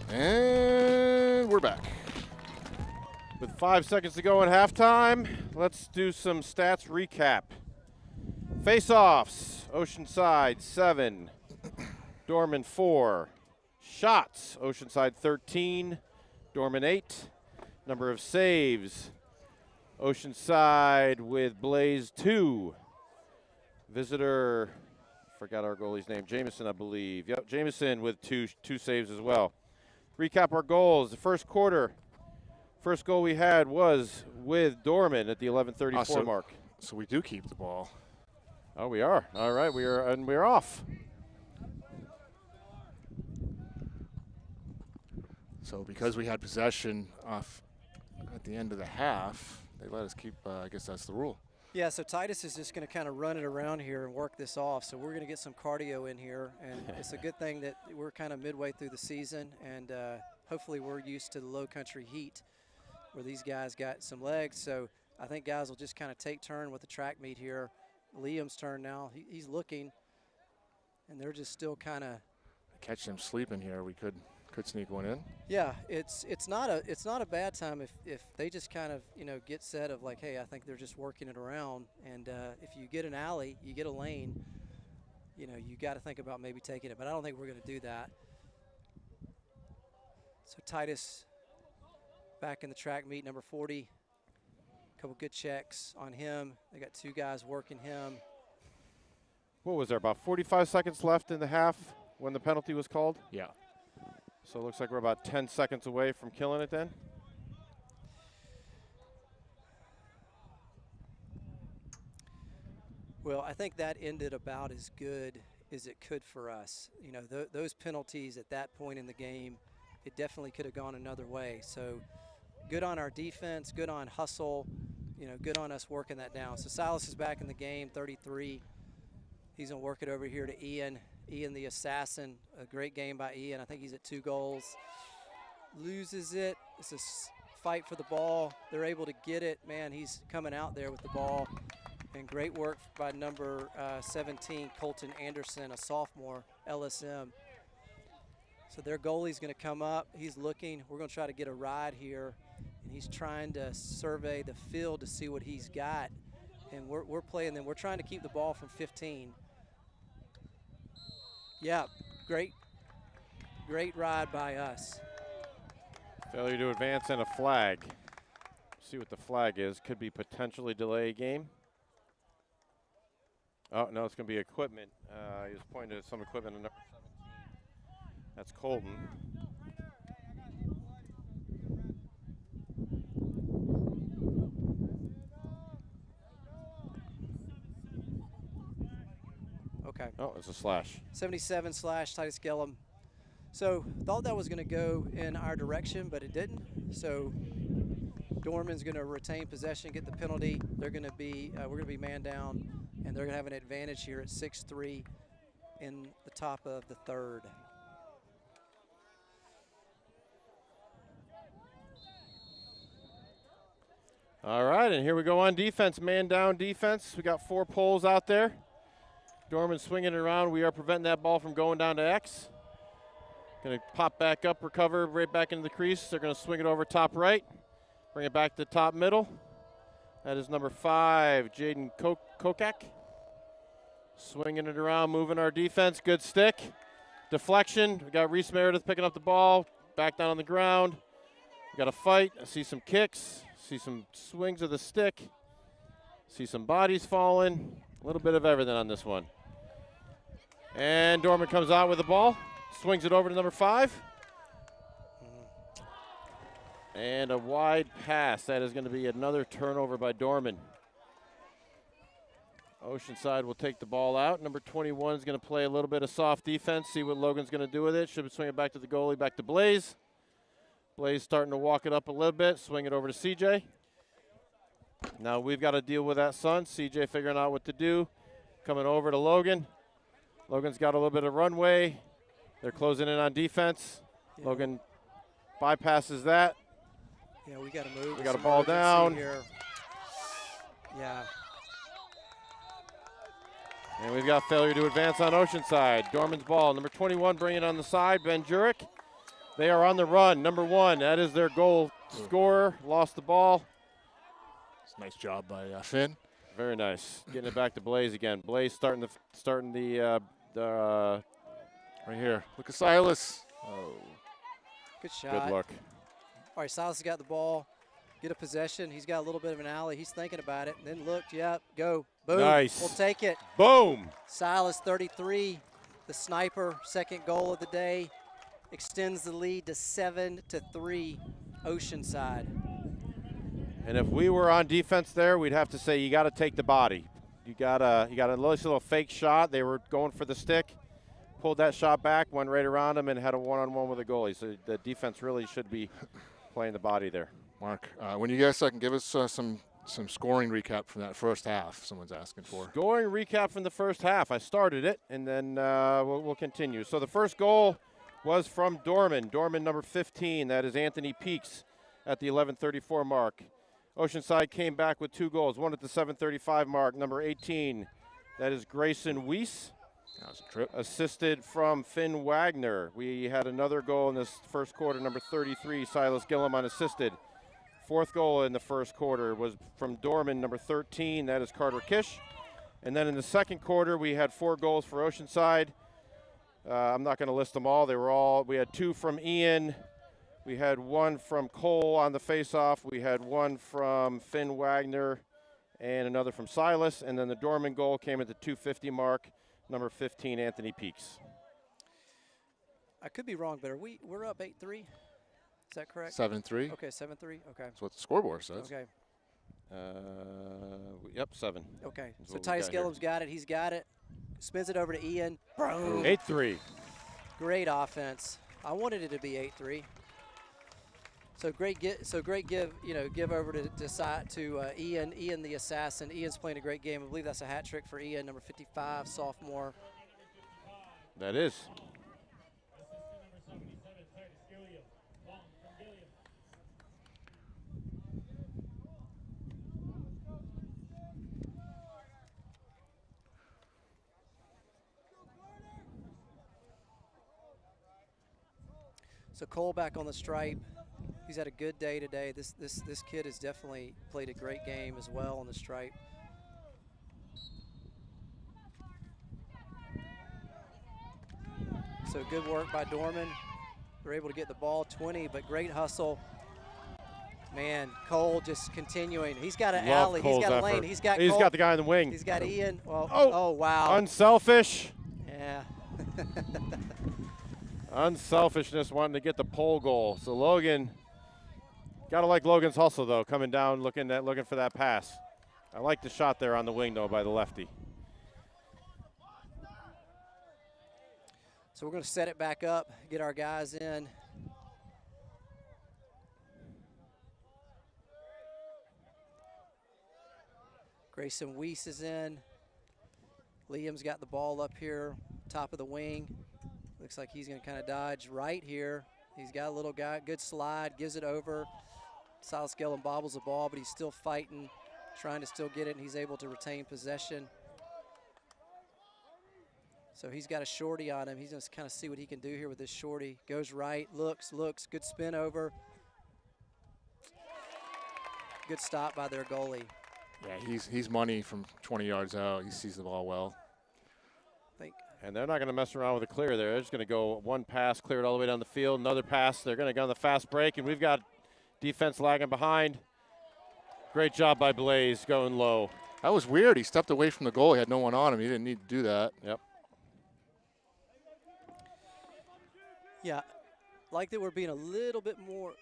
A: And we're back.
C: With 5 seconds to go at halftime, let's do some stats recap. Face-offs, Oceanside 7, Dorman 4. Shots, Oceanside 13, Dorman 8. Number of saves, Oceanside with Blaze 2. Visitor, forgot our goalie's name, Jameson, I believe. Yep, Jameson with two saves as well. Recap our goals. The first quarter, first goal we had was with Dorman at the 11:34 mark.
A: So we do keep the ball.
C: Oh, we are. All right, we're off.
A: So because we had possession off at the end of the half, they let us keep, I guess that's the rule.
B: Yeah, so Titus is just going to kind of run it around here and work this off. So we're going to get some cardio in here, and it's a good thing that we're kind of midway through the season, and hopefully we're used to the low country heat where these guys got some legs. So I think guys will just kind of take turn with the track meet here. Liam's turn now. He's looking, and they're just still kind of
A: Catch them sleeping here. We could sneak one in.
B: Yeah, it's not a bad time if they just kind of get set of like, hey, I think they're just working it around, and if you get an alley, you get a lane, you got to think about maybe taking it, but I don't think we're going to do that. So Titus back in the track meet, number 40. A couple good checks on him. They got 2 guys working him.
C: What was there, about 45 seconds left in the half when the penalty was called?
A: Yeah.
C: So it looks like we're about 10 seconds away from killing it then.
B: Well, I think that ended about as good as it could for us. Those penalties at that point in the game, it definitely could have gone another way. So good on our defense, good on hustle, good on us working that down. So Silas is back in the game, 33. He's going to work it over here to Ian. Ian the assassin, a great game by Ian. I think he's at 2 goals. Loses it. It's a fight for the ball. They're able to get it. Man, he's coming out there with the ball. And great work by number 17, Colton Anderson, a sophomore, LSM. So their goalie's going to come up. He's looking. We're going to try to get a ride here. And he's trying to survey the field to see what he's got. And we're playing them. We're trying to keep the ball from 15. Yeah, great ride by us.
C: Failure to advance and a flag. See what the flag is. Could be potentially delay a game. Oh, no, it's going to be equipment. He was pointing to some equipment in number 17. That's Colton.
B: Okay.
C: Oh, it's a slash.
B: 77 slash Titus Gillum. So thought that was going to go in our direction, but it didn't. So Dorman's going to retain possession, get the penalty. They're going to be we're going to be man down, and they're going to have an advantage here at 6-3 in the top of the third.
C: All right, and here we go on defense, man down defense. We got 4 poles out there. Dorman swinging it around. We are preventing that ball from going down to X. Going to pop back up, recover, right back into the crease. They're going to swing it over top right, bring it back to top middle. That is number 5, Jaden Kokak. Swinging it around, moving our defense. Good stick. Deflection. We got Reese Meredith picking up the ball, back down on the ground. We got a fight. I see some kicks, see some swings of the stick, see some bodies falling. A little bit of everything on this one. And Dorman comes out with the ball, swings it over to number 5. And a wide pass. That is going to be another turnover by Dorman. Oceanside will take the ball out. Number 21 is going to play a little bit of soft defense, see what Logan's going to do with it. Should swing it back to the goalie, back to Blaze. Blaze starting to walk it up a little bit, swing it over to CJ. Now we've got to deal with that Sun. CJ figuring out what to do. Coming over to Logan. Logan's got a little bit of runway. They're closing in on defense. Yeah. Logan bypasses that.
B: Yeah, we got to move.
C: We got a ball down.
B: Here. Yeah.
C: And we've got failure to advance on Oceanside. Dorman's ball. Number 21 bringing it on the side. Ben Jurek They are on the run. Number 1, that is their goal scorer. Lost the ball.
A: It's a nice job by Finn.
C: Very nice. Getting it back to Blaze again. Blaze starting the
A: right here. Look at Silas. Oh.
B: Good shot.
C: Good look.
B: All right, Silas has got the ball. Get a possession. He's got a little bit of an alley. He's thinking about it. Then looked, yep, go. Boom.
C: Nice.
B: We'll take it.
C: Boom.
B: Silas, 33, the sniper, second goal of the day. Extends the lead to 7-3, Oceanside.
C: And if we were on defense there, we'd have to say you got to take the body. You got a nice little fake shot. They were going for the stick, pulled that shot back, went right around him, and had a one-on-one with the goalie. So the defense really should be playing the body there.
A: Mark, when you get a second, give us some scoring recap from that first half. Someone's asking for.
C: Scoring recap from the first half. I started it, and then we'll continue. So the first goal was from Dorman. Dorman, number 15. That is Anthony Peaks at the 11:34 mark. Oceanside came back with 2 goals. One at the 7:35 mark. Number 18. That is Grayson Weiss.
A: That was a trip.
C: Assisted from Finn Wagner. We had another goal in this first quarter. Number 33, Silas Gillum, unassisted. 4th goal in the first quarter was from Dorman, number 13. That is Carter Kish. And then in the second quarter, we had 4 goals for Oceanside. I'm not going to list them all. We had 2 from Ian. We had 1 from Cole on the faceoff. We had 1 from Finn Wagner and another from Silas. And then the Dorman goal came at the 2:50 mark. Number 15, Anthony Peaks.
B: I could be wrong, but we're up 8-3? Is that correct?
A: 7-3.
B: Okay, 7-3. Okay.
A: That's what the scoreboard says.
B: Okay.
C: Yep, 7.
B: Okay.
C: That's
B: So
C: what we
B: Titus
C: got here.
B: Gillum's got it. He's got it. Spins it over to Ian. Boom.
C: 8-3.
B: Great offense. I wanted it to be 8-3. So great give over to Ian. Ian the assassin. Ian's playing a great game. I believe that's a hat trick for Ian, number 55, sophomore.
C: That is.
B: So Cole back on the stripe. He's had a good day today. This kid has definitely played a great game as well on the stripe. So good work by Dorman. They're able to get the ball 20, but great hustle. Man, Cole just continuing. He's got an alley.
C: Cole's
B: He's got a
C: effort.
B: lane. He's got
C: the guy in the wing.
B: He's got Ian. Well,
C: Oh.
B: oh wow.
C: Unselfish.
B: Yeah.
C: Unselfishness wanting to get the pole goal. So Logan, gotta like Logan's hustle though, coming down looking for that pass. I like the shot there on the wing though by the lefty.
B: So we're going to set it back up, get our guys in. Grayson Weiss is in. Liam's got the ball up here, top of the wing. Looks like he's going to kind of dodge right here. He's got a little guy, good slide, gives it over. Silas Gillum bobbles the ball, but he's still fighting, trying to still get it, and he's able to retain possession. So he's got a shorty on him. He's going to kind of see what he can do here with this shorty. Goes right, looks, good spin over. Good stop by their goalie.
A: Yeah, he's money from 20 yards out. He sees the ball well.
C: And they're not going to mess around with a clear there. They're just going to go one pass, clear it all the way down the field, another pass. They're going to go on the fast break, and we've got defense lagging behind. Great job by Blaze going low.
A: That was weird. He stepped away from the goal. He had no one on him. He didn't need to do that.
C: Yep.
B: Yeah, like that we're being a little bit more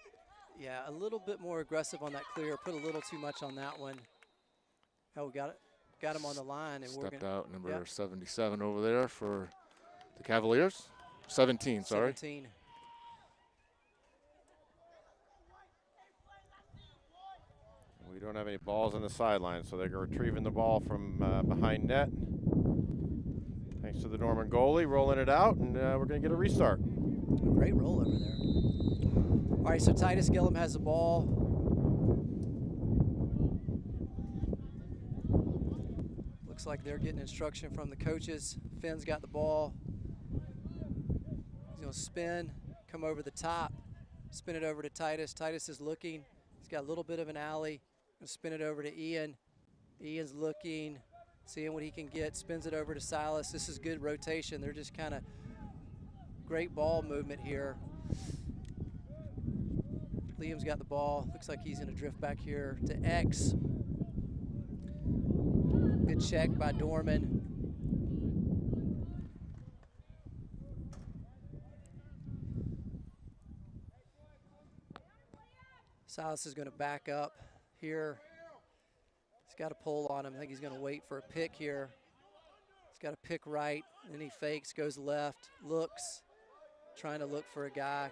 B: aggressive on that clear. Put a little too much on that one. Oh, we got it. Got him on the line. And
A: Stepped
B: we're
A: out, number 77 over there for the Cavaliers. 17, sorry.
B: 17.
C: We don't have any balls on the sideline, so they're retrieving the ball from behind net. Thanks to the Dorman goalie, rolling it out, and we're going to get a restart.
B: Great roll over there. All right, so Titus Gillum has the ball. Looks like they're getting instruction from the coaches. Finn's got the ball. He's going to spin, come over the top, spin it over to Titus. Titus is looking. He's got a little bit of an alley. Gonna spin it over to Ian. Ian's looking, seeing what he can get, spins it over to Silas. This is good rotation. They're just kind of great ball movement here. Liam's got the ball. Looks like he's gonna drift back here to X. Good check by Dorman. Silas is going to back up here. He's got a pull on him. I think he's going to wait for a pick here. He's got a pick right, then he fakes, goes left, looks, trying to look for a guy.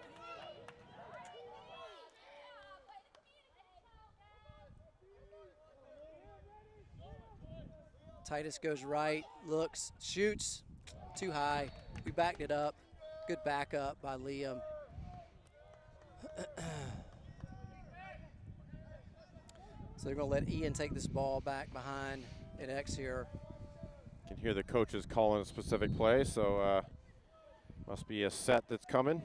B: Titus goes right, looks, shoots, too high. We backed it up. Good backup by Liam. So they're going to let Ian take this ball back behind at X here.
C: You can hear the coaches calling a specific play, so must be a set that's coming.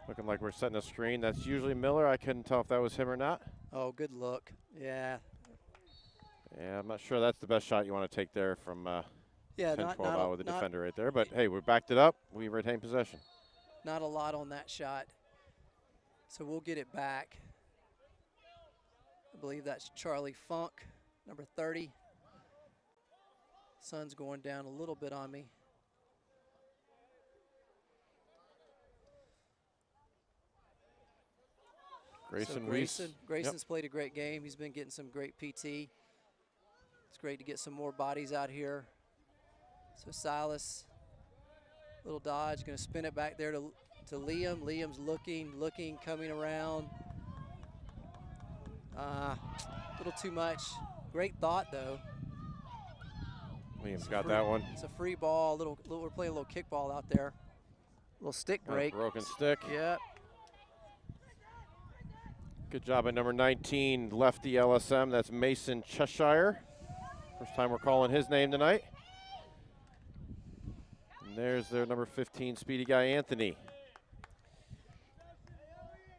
C: Looking like we're setting a screen. That's usually Miller. I couldn't tell if that was him or not.
B: Oh, good look. Yeah.
C: Yeah, I'm not sure that's the best shot you want to take there from 10-12 out with the defender right there. But, hey, we backed it up. We retain possession.
B: Not a lot on that shot. So we'll get it back. I believe that's Charlie Funk, number 30. Sun's going down a little bit on me. Grayson's played a great game. He's been getting some great PT. It's great to get some more bodies out here. So Silas, little dodge, going to spin it back there to Liam. Liam's looking, coming around. A little too much. Great thought, though.
C: Liam's got that one.
B: It's a free ball. We're playing a little kickball out there. Little stick break.
C: Broken stick.
B: Yep.
C: Good job by number 19, lefty LSM. That's Mason Cheshire. First time we're calling his name tonight. And there's their number 15 speedy guy, Anthony.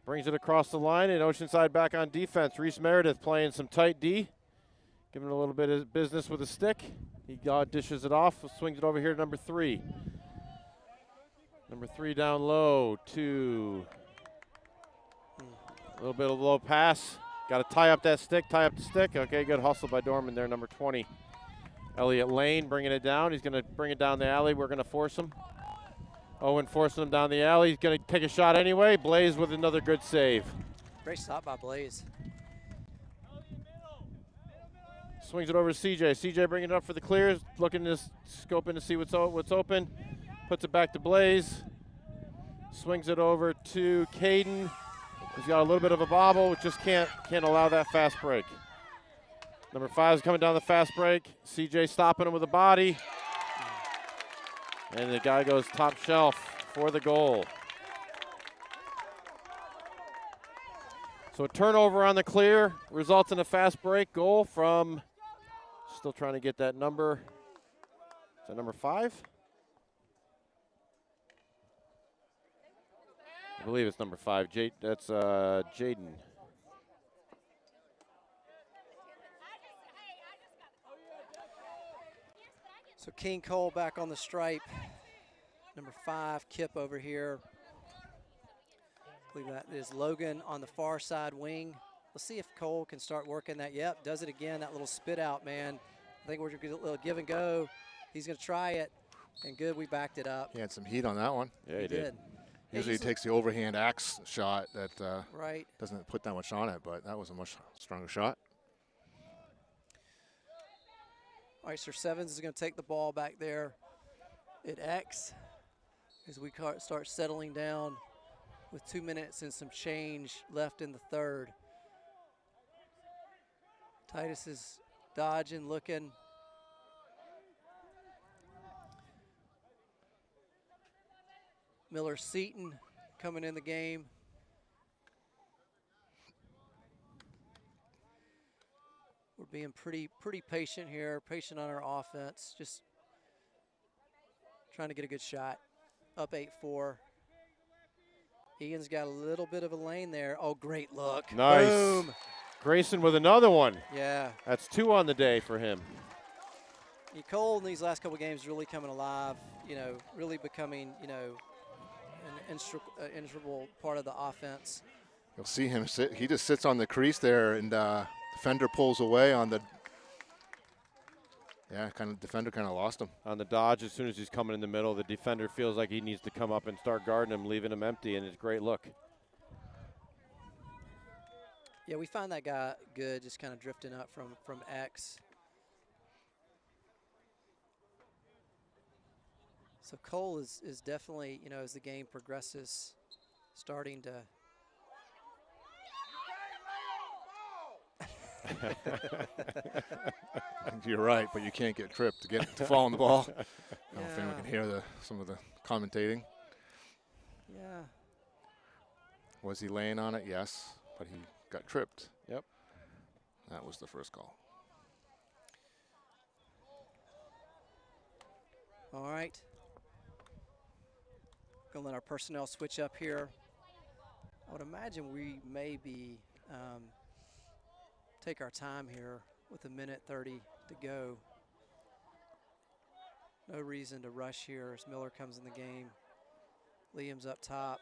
C: Brings it across the line, and Oceanside back on defense. Reese Meredith playing some tight D, giving a little bit of business with a stick. He dishes it off, swings it over here to number 3. Number 3 down low to a little bit of low pass. Got to tie up that stick, tie up the stick. Okay, good hustle by Dorman there, number 20. Elliott Lane bringing it down. He's going to bring it down the alley. We're going to force him. Owen forcing him down the alley. He's going to take a shot anyway. Blaze with another good save.
B: Great stop by Blaze.
C: Swings it over to CJ. CJ bringing it up for the clears, looking to scoping to see what's open. Puts it back to Blaze. Swings it over to Caden. He's got a little bit of a bobble, just can't allow that fast break. Number 5 is coming down the fast break. CJ stopping him with a body. And the guy goes top shelf for the goal. So a turnover on the clear results in a fast break goal from, still trying to get that number. Is that number 5? I believe it's number 5. That's Jaden.
B: So King Cole back on the stripe. Number 5, Kip over here. I believe that is Logan on the far side wing. Let's see if Cole can start working that. Yep, does it again, that little spit out, man. I think we're going to get a little give and go. He's going to try it, and good, we backed it up.
A: He had some heat on that one.
C: Yeah, he did.
A: Usually he takes the overhand axe shot that
B: right.
A: Doesn't put that much on it, but that was a much stronger shot.
B: All right, Sir Sevens is going to take the ball back there at X as we start settling down with 2 minutes and some change left in the third. Titus is dodging, looking. Miller Seaton coming in the game. We're being pretty patient here, patient on our offense, just trying to get a good shot. Up 8-4. Ian's got a little bit of a lane there. Oh, great look.
C: Nice.
B: Boom.
C: Grayson with another one.
B: Yeah.
C: That's 2 on the day for him.
B: Cole in these last couple games really coming alive, really becoming, an integral part of the offense.
A: You'll see him sit. He just sits on the crease there, and defender pulls away on the. Yeah, defender kind of lost him.
C: On the dodge, as soon as he's coming in the middle, the defender feels like he needs to come up and start guarding him, leaving him empty, and it's a great look.
B: Yeah, we find that guy good, just kind of drifting up from X. So Cole is definitely, as the game progresses, starting to.
A: You're right, but you can't get tripped to fall on the ball. I don't know if anyone can hear some of the commentating.
B: Yeah.
A: Was he laying on it? Yes, but he got tripped.
C: Yep.
A: That was the first call.
B: All right. Gonna let our personnel switch up here. I would imagine we maybe take our time here with 1:30 to go. No reason to rush here as Miller comes in the game. Liam's up top.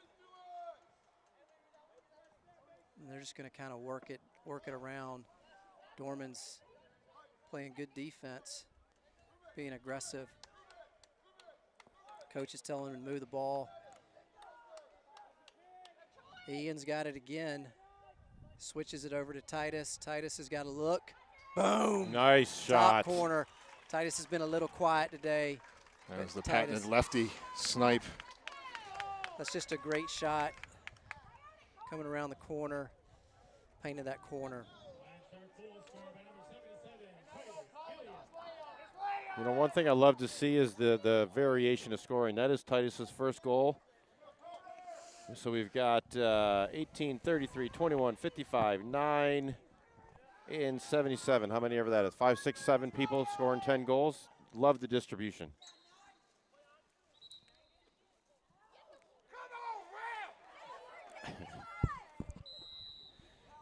B: And they're just going to kind of work it around. Dorman's playing good defense, being aggressive. Coach is telling him to move the ball. Ian's got it again. Switches it over to Titus. Titus has got a look. Boom.
C: Nice shot.
B: Top corner. Titus has been a little quiet today.
A: That was the patented lefty snipe.
B: That's just a great shot. Coming around the corner, painted that corner.
C: One thing I love to see is the variation of scoring. That is Titus's first goal. So we've got 18, 33, 21, 55, 9, and 77. How many ever that is? 5, 6, 7 people scoring 10 goals. Love the distribution.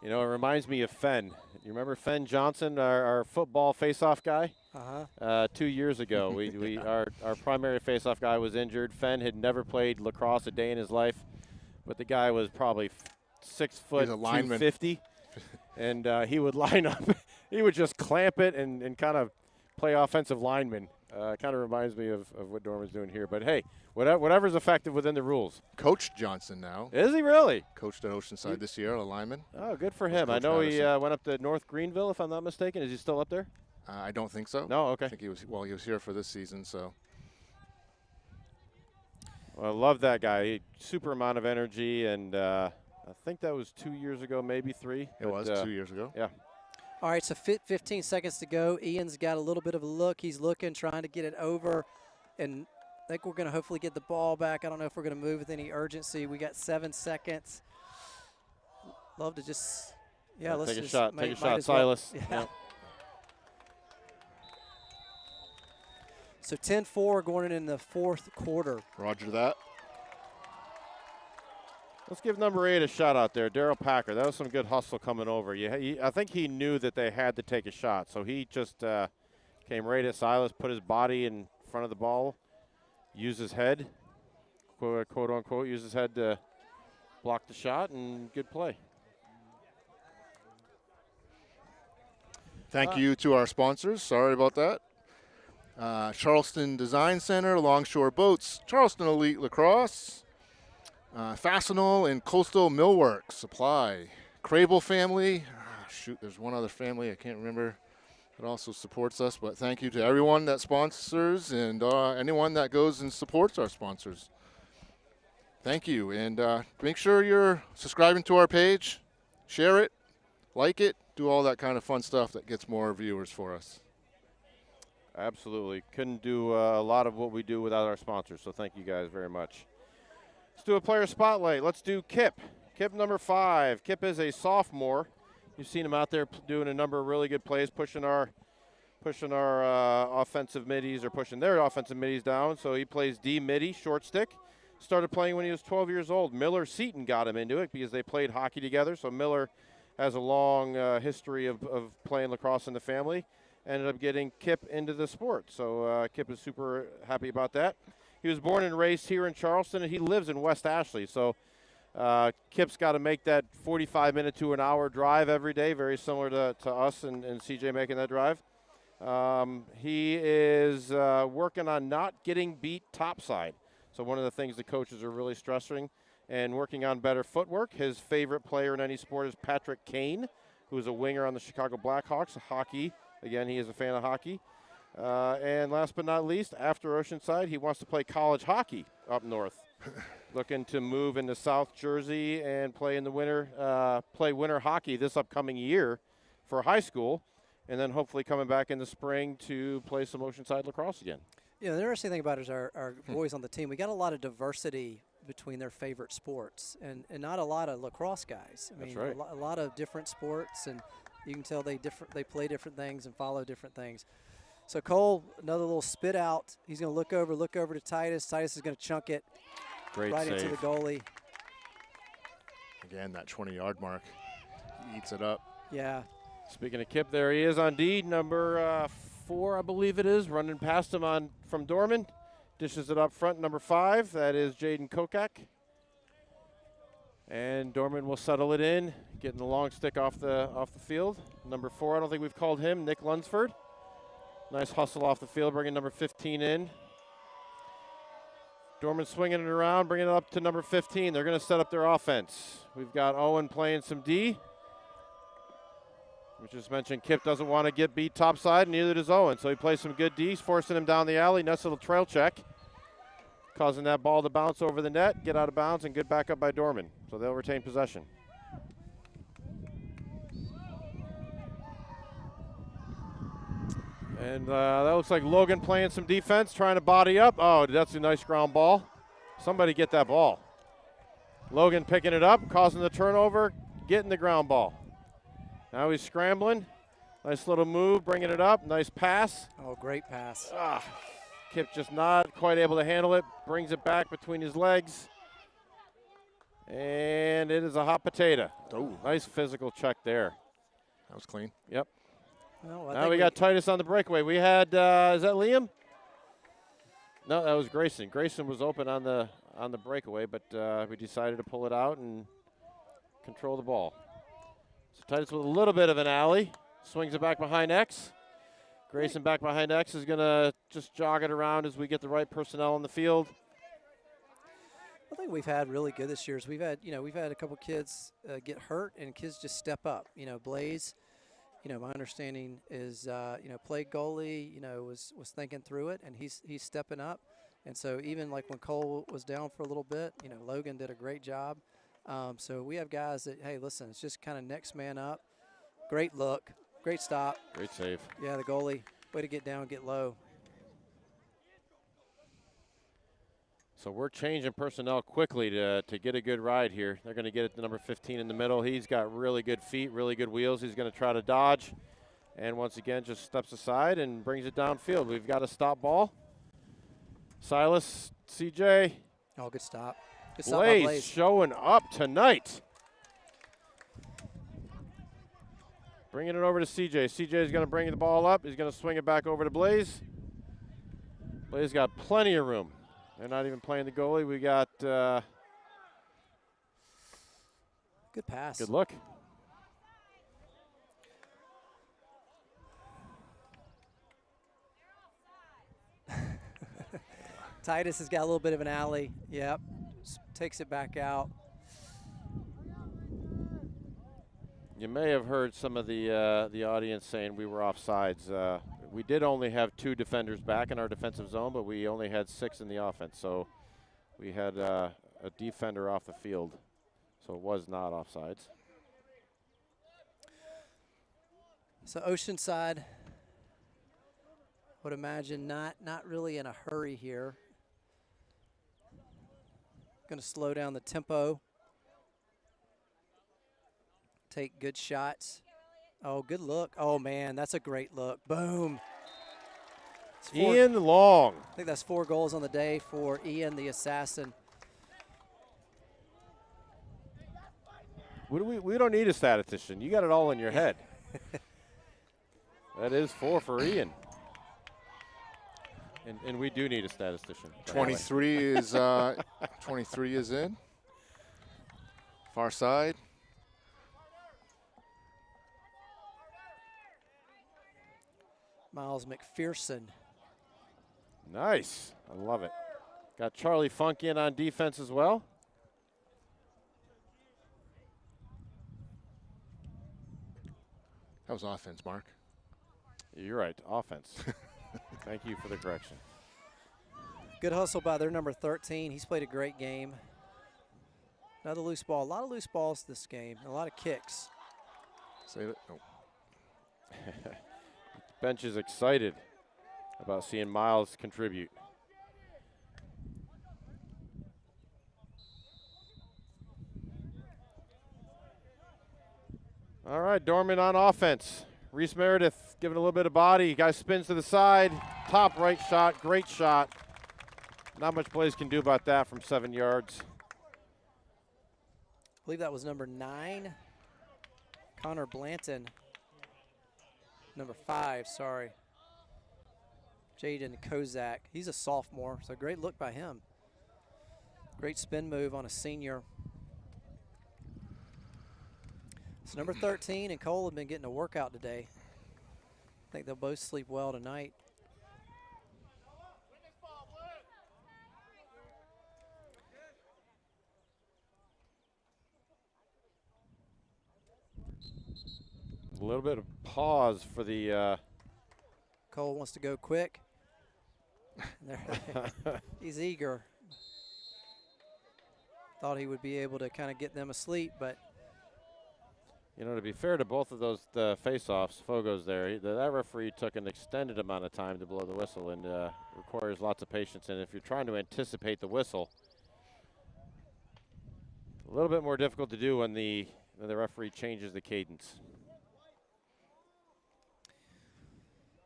C: It reminds me of Fenn. You remember Fenn Johnson, our football face-off guy? 2 years ago, our primary face-off guy was injured. Fenn had never played lacrosse a day in his life, but the guy was probably 6 foot, 250, and he would line up. He would just clamp it and kind of play offensive lineman. Kind of reminds me of what Dorman's doing here. But, hey, whatever's effective within the rules.
A: Coach Johnson now.
C: Is he really?
A: Coached at Oceanside this year, a lineman.
C: Oh, good for him. I know he went up to North Greenville, if I'm not mistaken. Is he still up there?
A: I don't think so.
C: No, okay.
A: I think he was here for this season, so.
C: Well, I love that guy. Super amount of energy, and I think that was 2 years ago, maybe 3.
A: It was 2 years ago.
C: Yeah.
B: All right, so 15 seconds to go. Ian's got a little bit of a look. He's looking, trying to get it over, and I think we're going to hopefully get the ball back. I don't know if we're going to move with any urgency. We got 7 seconds. Love to just, let's
C: take a
B: just
C: shot. Take a shot, Silas.
B: Yeah. Yep. So 10-4 going in the fourth quarter.
A: Roger that.
C: Let's give number 8 a shot out there, Daryl Packer. That was some good hustle coming over. I think he knew that they had to take a shot, so he just came right at Silas, put his body in front of the ball, used his head, quote unquote, used his head to block the shot, and good play.
A: Thank you to our sponsors. Sorry about that. Charleston Design Center, Longshore Boats, Charleston Elite Lacrosse, Fastenal and Coastal Millwork Supply, Crable family. There's one other family I can't remember that also supports us, but thank you to everyone that sponsors and anyone that goes and supports our sponsors. Thank you, and make sure you're subscribing to our page, share it, like it, do all that kind of fun stuff that gets more viewers for us.
C: Absolutely. Couldn't do a lot of what we do without our sponsors, so thank you guys very much. Let's do a player spotlight. Let's do Kip. Kip number 5. Kip is a sophomore. You've seen him out there doing a number of really good plays, pushing our offensive middies, or pushing their offensive middies down. So he plays D midi, short stick. started playing when he was 12 years old. Miller Seton got him into it because they played hockey together. So Miller has a long history of playing lacrosse in the family. Ended up getting Kip into the sport. So Kip is super happy about that. He was born and raised here in Charleston, and he lives in West Ashley. So Kip's got to make that 45-minute to an hour drive every day, very similar to us and CJ making that drive. He is working on not getting beat topside. So one of the things the coaches are really stressing and working on better footwork. His favorite player in any sport is Patrick Kane, who is a winger on the Chicago Blackhawks, hockey. Again, he is a fan of hockey. And last but not least, after Oceanside, he wants to play college hockey up north. Looking to move into South Jersey and play in the winter, play winter hockey this upcoming year for high school, and then hopefully coming back in the spring to play some Oceanside lacrosse again.
B: Yeah, the interesting thing about it is our boys on the team, we got a lot of diversity between their favorite sports, and not a lot of lacrosse guys. I mean,
C: That's right.
B: a lot of different sports, and you can tell they play different things and follow different things. So Cole, another little spit out. He's going to look over to Titus. Titus is going to chunk it right into the goalie.
A: Again, that 20-yard mark. He eats it up.
B: Yeah.
C: Speaking of Kip, there he is on D, number 4, I believe it is, running past him from Dorman. Dishes it up front, number 5. That is Jaden Kokak. And Dorman will settle it in, getting the long stick off the field. Number 4, I don't think we've called him, Nick Lunsford. Nice hustle off the field, bringing number 15 in. Dorman swinging it around, bringing it up to number 15. They're going to set up their offense. We've got Owen playing some D. We just mentioned Kip doesn't want to get beat topside, and neither does Owen. So he plays some good D's, forcing him down the alley. Nice little trail check, causing that ball to bounce over the net, get out of bounds, and good backup by Dorman. So they'll retain possession. And that looks like Logan playing some defense, trying to body up. Oh, that's a nice ground ball. Somebody get that ball. Logan picking it up, causing the turnover, getting the ground ball. Now he's scrambling. Nice little move, bringing it up. Nice pass.
B: Oh, great pass.
C: Kip just not quite able to handle it. Brings it back between his legs. And it is a hot potato.
A: Oh,
C: nice physical check there.
A: That was clean.
C: Yep.
B: Well,
C: Now we got Titus on the breakaway. We had, is that Liam? No, that was Grayson. Grayson was open on the breakaway, but we decided to pull it out and control the ball. So Titus with a little bit of an alley. Swings it back behind X. Grayson back behind X is going to just jog it around as we get the right personnel on the field.
B: I think we've had really good this year is we've had a couple kids get hurt and kids just step up. Blaze, my understanding is played goalie, was thinking through it, and he's stepping up. And so even like when Cole was down for a little bit, Logan did a great job. So we have guys that, hey, listen, it's just kind of next man up. Great look, great stop.
C: Great save.
B: Yeah, the goalie, way to get down, get low.
C: So we're changing personnel quickly to get a good ride here. They're going to get it to number 15 in the middle. He's got really good feet, really good wheels. He's going to try to dodge. And once again, just steps aside and brings it downfield. We've got a stop ball. Silas, CJ.
B: Oh, good stop. Good stop by Blaze.
C: Showing up tonight. Bringing it over to CJ. CJ is going to bring the ball up. He's going to swing it back over to Blaze. Blaze got plenty of room. They're not even playing the goalie. We got
B: good pass.
C: Good look.
B: Titus has got a little bit of an alley. Yep. Takes it back out.
C: You may have heard some of the audience saying we were offsides. We did only have 2 defenders back in our defensive zone, but we only had 6 in the offense. So we had a defender off the field. So it was not offsides.
B: So Oceanside, would imagine not really in a hurry here. Going to slow down the tempo. Take good shots. Oh, good look. Oh, man, that's a great look. Boom.
C: Ian Long.
B: I think that's 4 goals on the day for Ian, the assassin.
C: We don't need a statistician. You got it all in your head. That is 4 for Ian. And we do need a statistician.
A: 23 is 23 is in. Far side.
B: Miles McPherson.
C: Nice. I love it. Got Charlie Funk in on defense as well.
A: That was offense, Mark.
C: You're right. Offense. Thank you for the correction.
B: Good hustle by their number 13. He's played a great game. Another loose ball. A lot of loose balls this game. A lot of kicks.
A: Save it. Oh.
C: Bench is excited about seeing Miles contribute. All right, Dorman on offense. Reese Meredith giving a little bit of body. Guy spins to the side. Top right shot. Great shot. Not much Blaze can do about that from 7 yards.
B: I believe that was number 9. Connor Blanton. Number 5, sorry. Jaden Kozak. He's a sophomore, so great look by him. Great spin move on a senior. So number 13 and Cole have been getting a workout today. I think they'll both sleep well tonight.
C: A little bit of pause for the
B: Cole wants to go quick. He's eager. Thought he would be able to kind of get them asleep, but
C: you know, to be fair to both of those face-offs, Fogo's there. That referee took an extended amount of time to blow the whistle, and requires lots of patience. And if you're trying to anticipate the whistle, a little bit more difficult to do when the referee changes the cadence.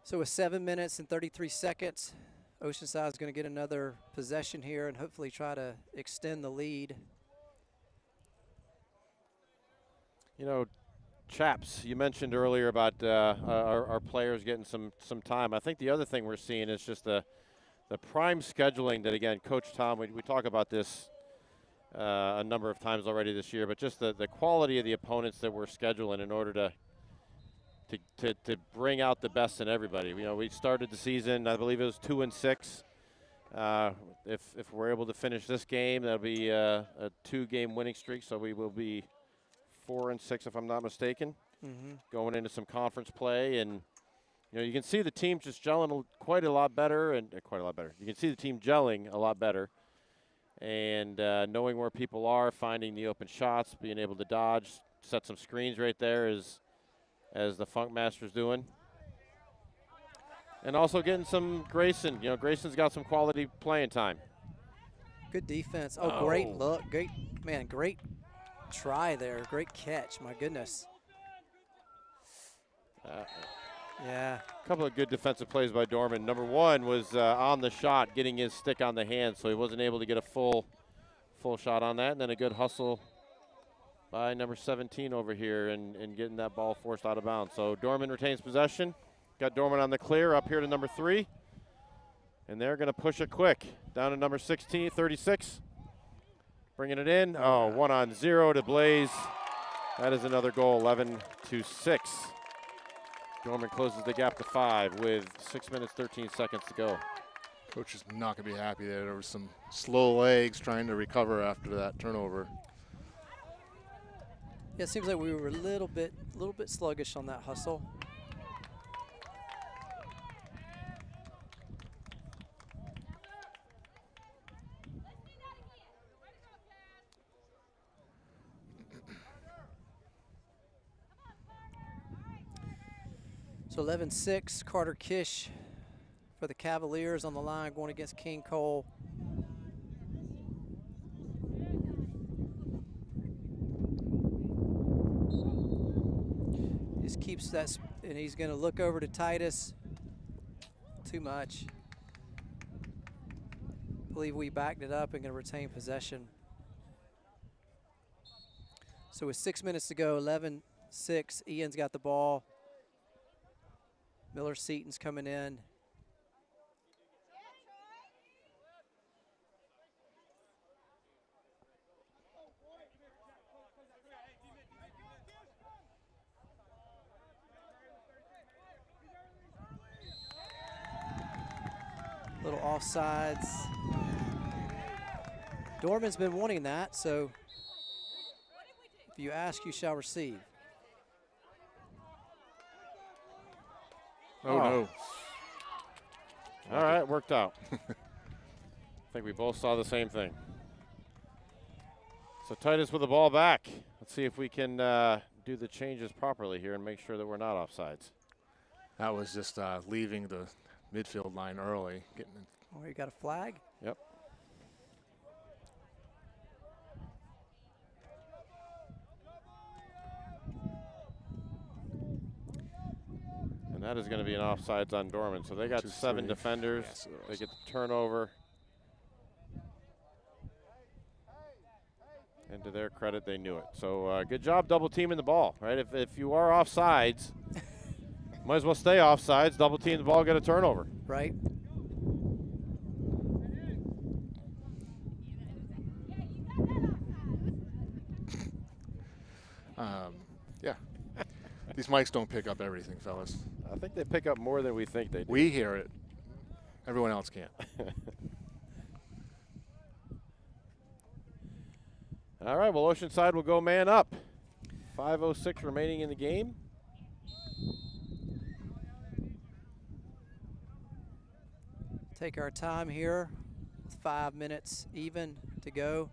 B: so with 7 minutes and 33 seconds, Oceanside is going to get another possession here and hopefully try to extend the lead.
C: You know, Chaps, you mentioned earlier about our players getting some time. I think the other thing we're seeing is just the prime scheduling that, again, Coach Tom, we talk about this a number of times already this year, but just the quality of the opponents that we're scheduling in order to bring out the best in everybody. You know, we started the season, I believe it was 2-6. If we're able to finish this game, that'll be a 2-game winning streak, so we will be 4-6 if I'm not mistaken, going into some conference play. And you know, you can see the team just gelling quite a lot better. You can see the team gelling a lot better, and knowing where people are, finding the open shots, being able to dodge, set some screens right there as the Funk Master's doing. And also getting some Grayson. You know, Grayson's got some quality playing time.
B: Good defense. Oh, great look. Great, man, great try there. Great catch. My goodness. Yeah.
C: A couple of good defensive plays by Dorman. Number 1 was on the shot, getting his stick on the hand, so he wasn't able to get a full shot on that. And then a good hustle by number 17 over here and getting that ball forced out of bounds. So Dorman retains possession. Got Dorman on the clear up here to number 3. And they're going to push it quick. Down to number 16, 36. Bringing it in. Oh, 1-on-0 to Blaze. That is another goal, 11-6. Dorman closes the gap to 5 with 6 minutes, 13 seconds to go.
A: Coach is not going to be happy there. There was some slow legs trying to recover after that turnover.
B: Yeah, it seems like we were a little bit sluggish on that hustle. So 11-6, Carter Kish for the Cavaliers on the line going against King Cole. Just keeps that, and he's going to look over to Titus. Too much. I believe we backed it up and going to retain possession. So with 6 minutes to go, 11-6, Ian's got the ball. Miller Seaton's coming in. Little offsides. Dorman's been wanting that, so if you ask, you shall receive.
A: Oh, no.
C: All right, worked out. I think we both saw the same thing. So Titus with the ball back. Let's see if we can do the changes properly here and make sure that we're not offsides.
A: That was just leaving the midfield line early.
B: Oh, you got a flag?
C: Yep. And that is going to be an offsides on Dorman. So they got 7 defenders. Yes, they get the turnover. And to their credit, they knew it. So good job double teaming the ball, right? If you are offsides, might as well stay offsides, double team the ball, get a turnover.
B: Right.
A: Yeah. These mics don't pick up everything, fellas.
C: I think they pick up more than we think they do.
A: We hear it. Everyone else can't.
C: All right, well, Oceanside will go man up. 5:06 remaining in the game.
B: Take our time here with 5 minutes even to go.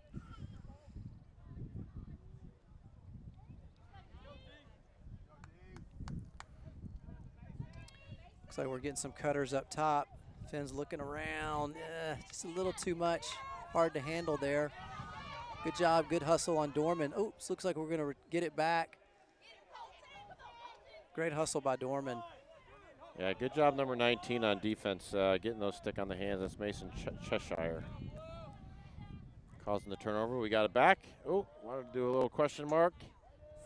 B: Looks like we're getting some cutters up top. Finn's looking around, just a little too much. Hard to handle there. Good job, good hustle on Dorman. Oops, looks like we're gonna get it back. Great hustle by Dorman.
C: Yeah, good job number 19 on defense, getting those stick on the hands. That's Mason Cheshire. Causing the turnover, we got it back. Oh, wanted to do a little question mark.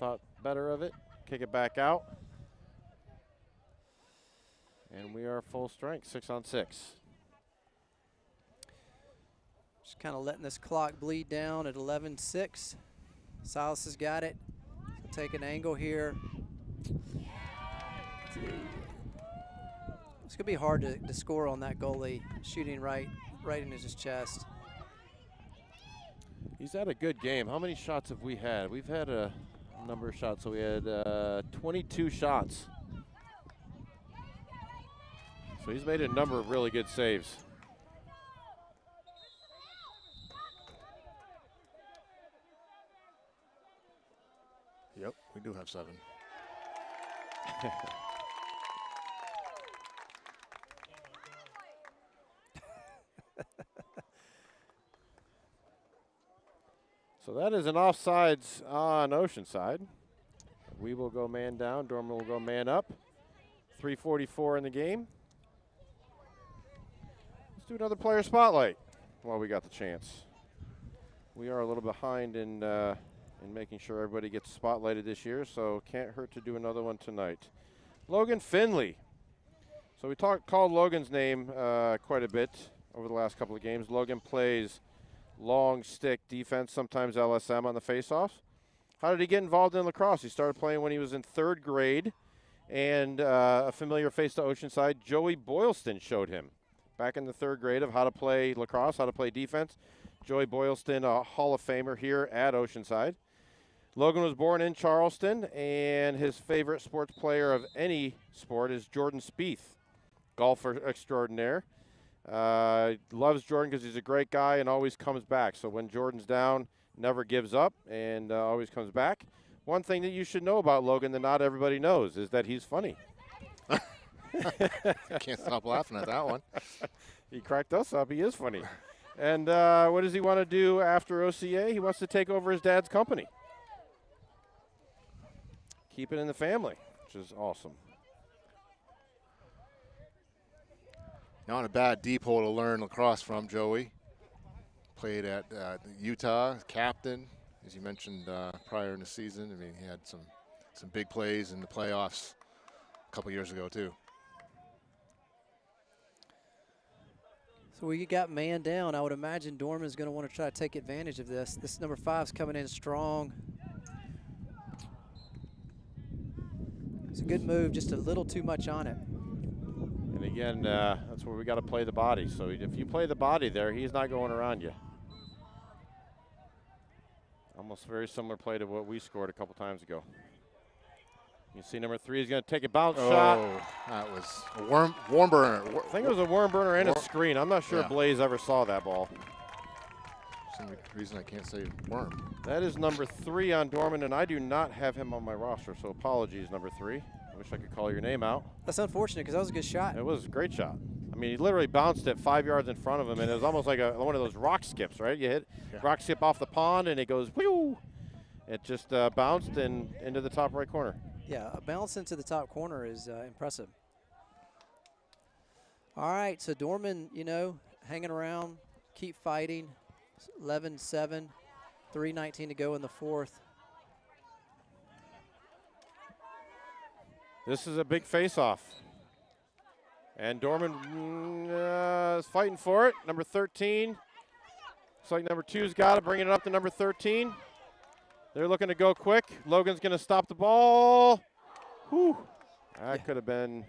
C: Thought better of it, kick it back out. And we are full strength, 6 on 6.
B: Just kind of letting this clock bleed down at 11-6. Silas has got it. So take an angle here. It's gonna be hard to score on that goalie, shooting right in his chest.
C: He's had a good game. How many shots have we had? We've had a number of shots. So we had 22 shots. So he's made a number of really good saves.
A: Yep, we do have 7.
C: So that is an offsides on Oceanside. We will go man down. Dorman will go man up. 3:44 in the game. Let's do another player spotlight while we got the chance. We are a little behind in making sure everybody gets spotlighted this year, so can't hurt to do another one tonight. Logan Finley. So we called Logan's name quite a bit over the last couple of games. Logan plays long stick defense, sometimes LSM on the faceoffs. How did he get involved in lacrosse? He started playing when he was in 3rd grade, and a familiar face to Oceanside, Joey Boylston, showed him back in the 3rd grade of how to play lacrosse, how to play defense. Joey Boylston, a Hall of Famer here at Oceanside. Logan was born in Charleston, and his favorite sports player of any sport is Jordan Spieth, golfer extraordinaire. Loves Jordan because he's a great guy and always comes back. So when Jordan's down, never gives up and always comes back. One thing that you should know about Logan that not everybody knows is that he's funny.
A: Can't stop laughing at that one.
C: He cracked us up. He is funny. And what does he want to do after OCA? He wants to take over his dad's company. Keep it in the family, which is awesome.
A: Not a bad deep hole to learn lacrosse from, Joey. Played at Utah, captain, as you mentioned prior in the season. I mean, he had some big plays in the playoffs a couple years ago too.
B: So we got man down. I would imagine Dorman's going to want to try to take advantage of this. This number 5's coming in strong. It's a good move, just a little too much on it.
C: And again, that's where we got to play the body. So if you play the body there, he's not going around you. Almost very similar play to what we scored a couple times ago. You see number 3 is going to take a bounce shot.
A: That was a worm burner.
C: I think it was a worm burner and a screen. I'm not sure Blaze ever saw that ball.
A: For some reason I can't say worm.
C: That is number 3 on Dorman, and I do not have him on my roster, so apologies, number 3. I wish I could call your name out.
B: That's unfortunate because that was a good shot.
C: It was a great shot. I mean, he literally bounced it 5 yards in front of him, and it was almost like one of those rock skips, right? You hit rock skip off the pond, and it goes, whew! It just bounced and into the top right corner.
B: Yeah, a bounce into the top corner is impressive. All right, so Dorman, you know, hanging around, keep fighting. 11-7, 3:19 to go in the 4th.
C: This is a big face-off. And Dorman is fighting for it. Number 13. Looks like number 2's got it, bringing it up to number 13. They're looking to go quick. Logan's going to stop the ball. Whew. That could have been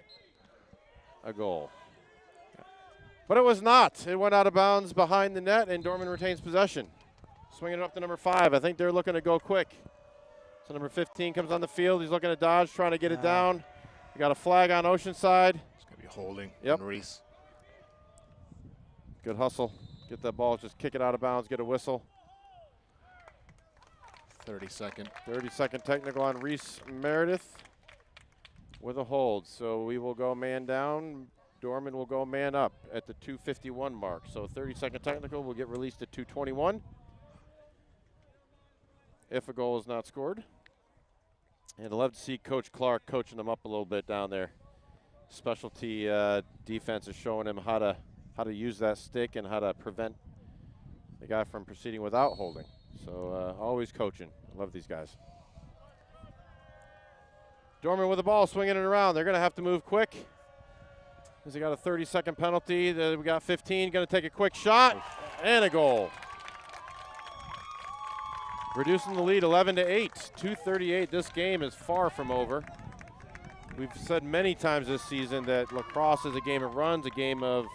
C: a goal. But it was not. It went out of bounds behind the net, and Dorman retains possession. Swinging it up to number 5. I think they're looking to go quick. So number 15 comes on the field. He's looking to dodge, trying to get it down. We got a flag on Oceanside.
A: It's going to be holding
C: on
A: Reese.
C: Good hustle. Get that ball, just kick it out of bounds, get a whistle.
A: 30-second
C: technical on Reese Meredith with a hold. So we will go man down. Dorman will go man up at the 2:51 mark. So 30-second technical will get released at 2:21 if a goal is not scored. And I'd love to see Coach Clark coaching them up a little bit down there. Specialty defense is showing him how to use that stick and how to prevent the guy from proceeding without holding. So always coaching. I love these guys. Dorman with the ball, swinging it around. They're going to have to move quick. Because they got a 30-second penalty. We got 15. Going to take a quick shot and a goal. Reducing the lead 11-8. 2:38. This game is far from over. We've said many times this season that lacrosse is a game of runs, a game of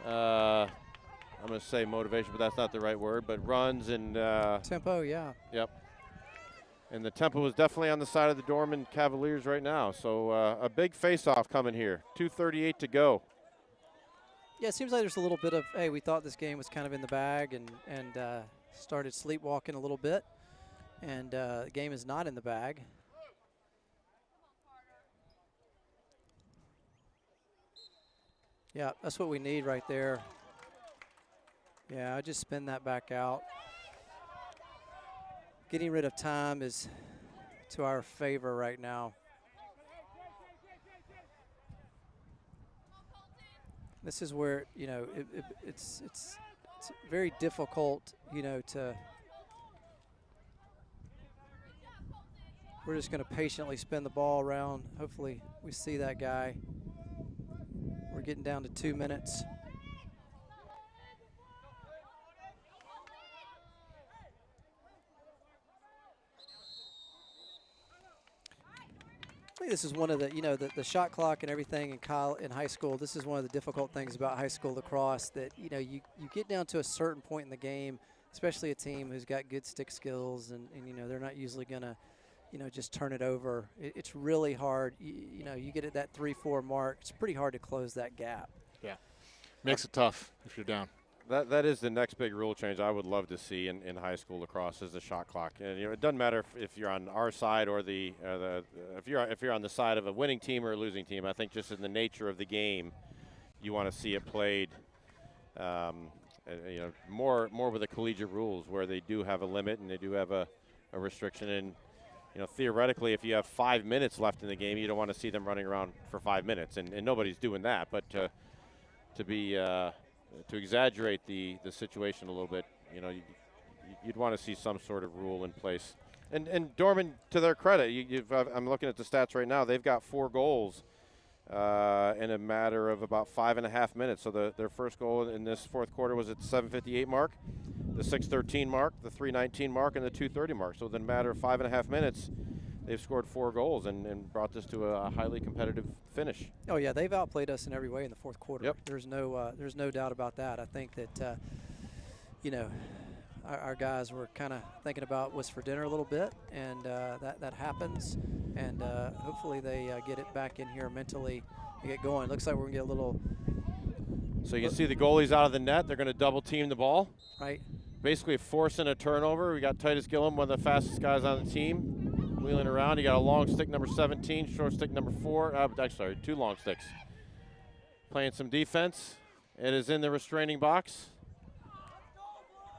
C: I'm going to say motivation, but that's not the right word, but runs and
B: tempo, yeah.
C: Yep. And the tempo was definitely on the side of the Dorman Cavaliers right now. So a big face-off coming here. 2:38 to go.
B: Yeah, it seems like there's a little bit of, hey, we thought this game was kind of in the bag and started sleepwalking a little bit. And the game is not in the bag. Yeah, that's what we need right there. Yeah, I just spin that back out. Getting rid of time is to our favor right now. This is where, you know, it's very difficult, you know, we're just going to patiently spin the ball around. Hopefully we see that guy. We're getting down to 2 minutes. I think this is one of the, you know, the shot clock and everything in high school. This is one of the difficult things about high school lacrosse, that, you know, you get down to a certain point in the game, especially a team who's got good stick skills, and you know, they're not usually going to, you know, just turn it over. It's really hard. You know, you get at that 3-4 mark, it's pretty hard to close that gap.
A: Yeah, makes it tough if you're down.
C: That is the next big rule change I would love to see in high school lacrosse, is the shot clock. And you know, it doesn't matter if you're on our side or if you're on the side of a winning team or a losing team. I think just in the nature of the game, you want to see it played, you know, more with the collegiate rules, where they do have a limit and they do have a restriction. And you know, theoretically, if you have 5 minutes left in the game, you don't want to see them running around for 5 minutes, and nobody's doing that. But to exaggerate the situation a little bit, you know, you'd want to see some sort of rule in place. And Dorman, to their credit, I'm looking at the stats right now. They've got 4 goals in a matter of about 5.5 minutes. So their first goal in this fourth quarter was at the 7:58 mark, the 6:13 mark, the 3:19 mark, and the 2:30 mark. So within a matter of 5.5 minutes, they've scored 4 goals and brought this to a highly competitive finish.
B: Oh yeah, they've outplayed us in every way in the fourth quarter.
C: Yep.
B: There's no doubt about that. I think that you know, our guys were kind of thinking about what's for dinner a little bit, and that happens. And hopefully they get it back in here mentally and get going. Looks like we're gonna get a little.
C: So you can see the goalie's out of the net. They're going to double team the ball.
B: Right.
C: Basically forcing a turnover. We got Titus Gillum, one of the fastest guys on the team, wheeling around. You got a long stick, number 17, short stick, number 4. Sorry, 2 long sticks. Playing some defense. It is in the restraining box.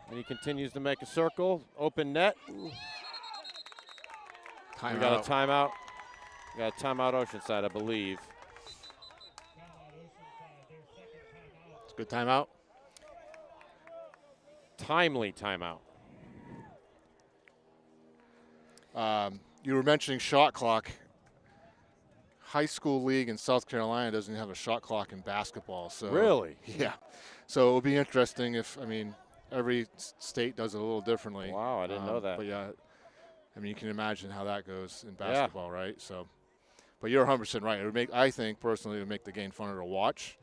C: And he continues to make a circle. Open net. We got a timeout. We got a timeout Oceanside, I believe.
A: It's a good timeout.
C: Timely timeout.
A: You were mentioning shot clock. High school league in South Carolina doesn't have a shot clock in basketball. So
C: Really?
A: Yeah. So it'll be interesting if, I mean, every state does it a little differently.
C: Wow, I didn't know that.
A: But yeah, I mean, you can imagine how that goes in basketball, right? So, but you're 100% right. It would make, I think personally, it would make the game funner to watch.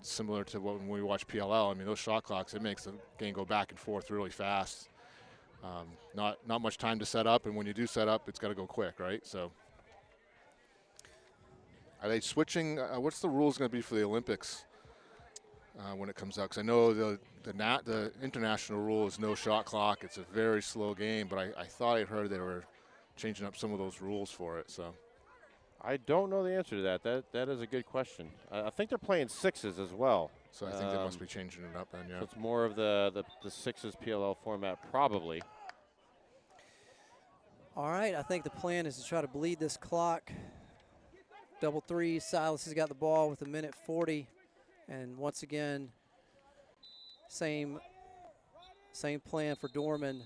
A: Similar to when we watch PLL. I mean, those shot clocks, it makes the game go back and forth really fast. Not much time to set up, and when you do set up, it's got to go quick, right? So, are they switching? What's the rules going to be for the Olympics when it comes out? Because I know the international rule is no shot clock. It's a very slow game, but I thought I heard they were changing up some of those rules for it. So.
C: I don't know the answer to that. That is a good question. I think they're playing 6s as well.
A: So I think they must be changing it up then, yeah.
C: So it's more of the 6s PLL format, probably.
B: All right, I think the plan is to try to bleed this clock. Double 3, Silas has got the ball with 1:40. And once again, same plan for Dorman.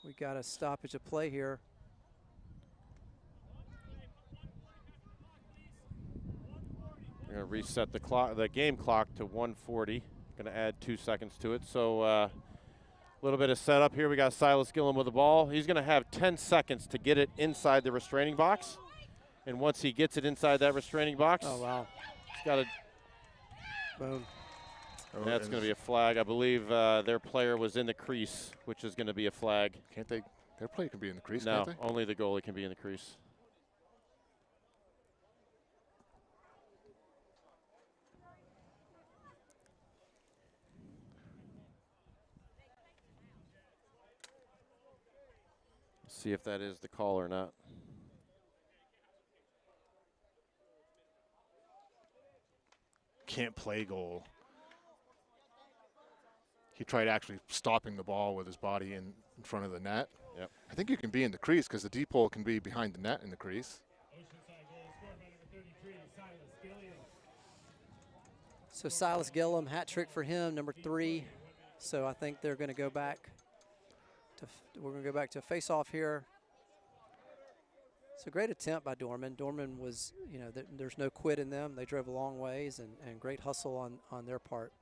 B: We got a stoppage of play here.
C: We're going to reset the game clock to 1:40. Going to add 2 seconds to it. So a little bit of setup here. We got Silas Gillum with the ball. He's going to have 10 seconds to get it inside the restraining box. And once he gets it inside that restraining box,
B: oh wow,
C: he's got to.
B: Boom.
C: That's going to be a flag. I believe their player was in the crease, which is going to be a flag.
A: Can't they? Their player can be in the crease,
C: no,
A: can't they?
C: only the goalie can be in the crease. See if that is the call or not.
A: Can't play goal. He tried actually stopping the ball with his body in front of the net.
C: Yep.
A: I think you can be in the crease because the deep hole can be behind the net in the crease.
B: So Silas Gillum, hat trick for him, number 3. So I think they're going to go back to, we're going to go back to a face-off here. It's a great attempt by Dorman. Dorman was, you know, there's no quit in them. They drove a long ways and great hustle on their part.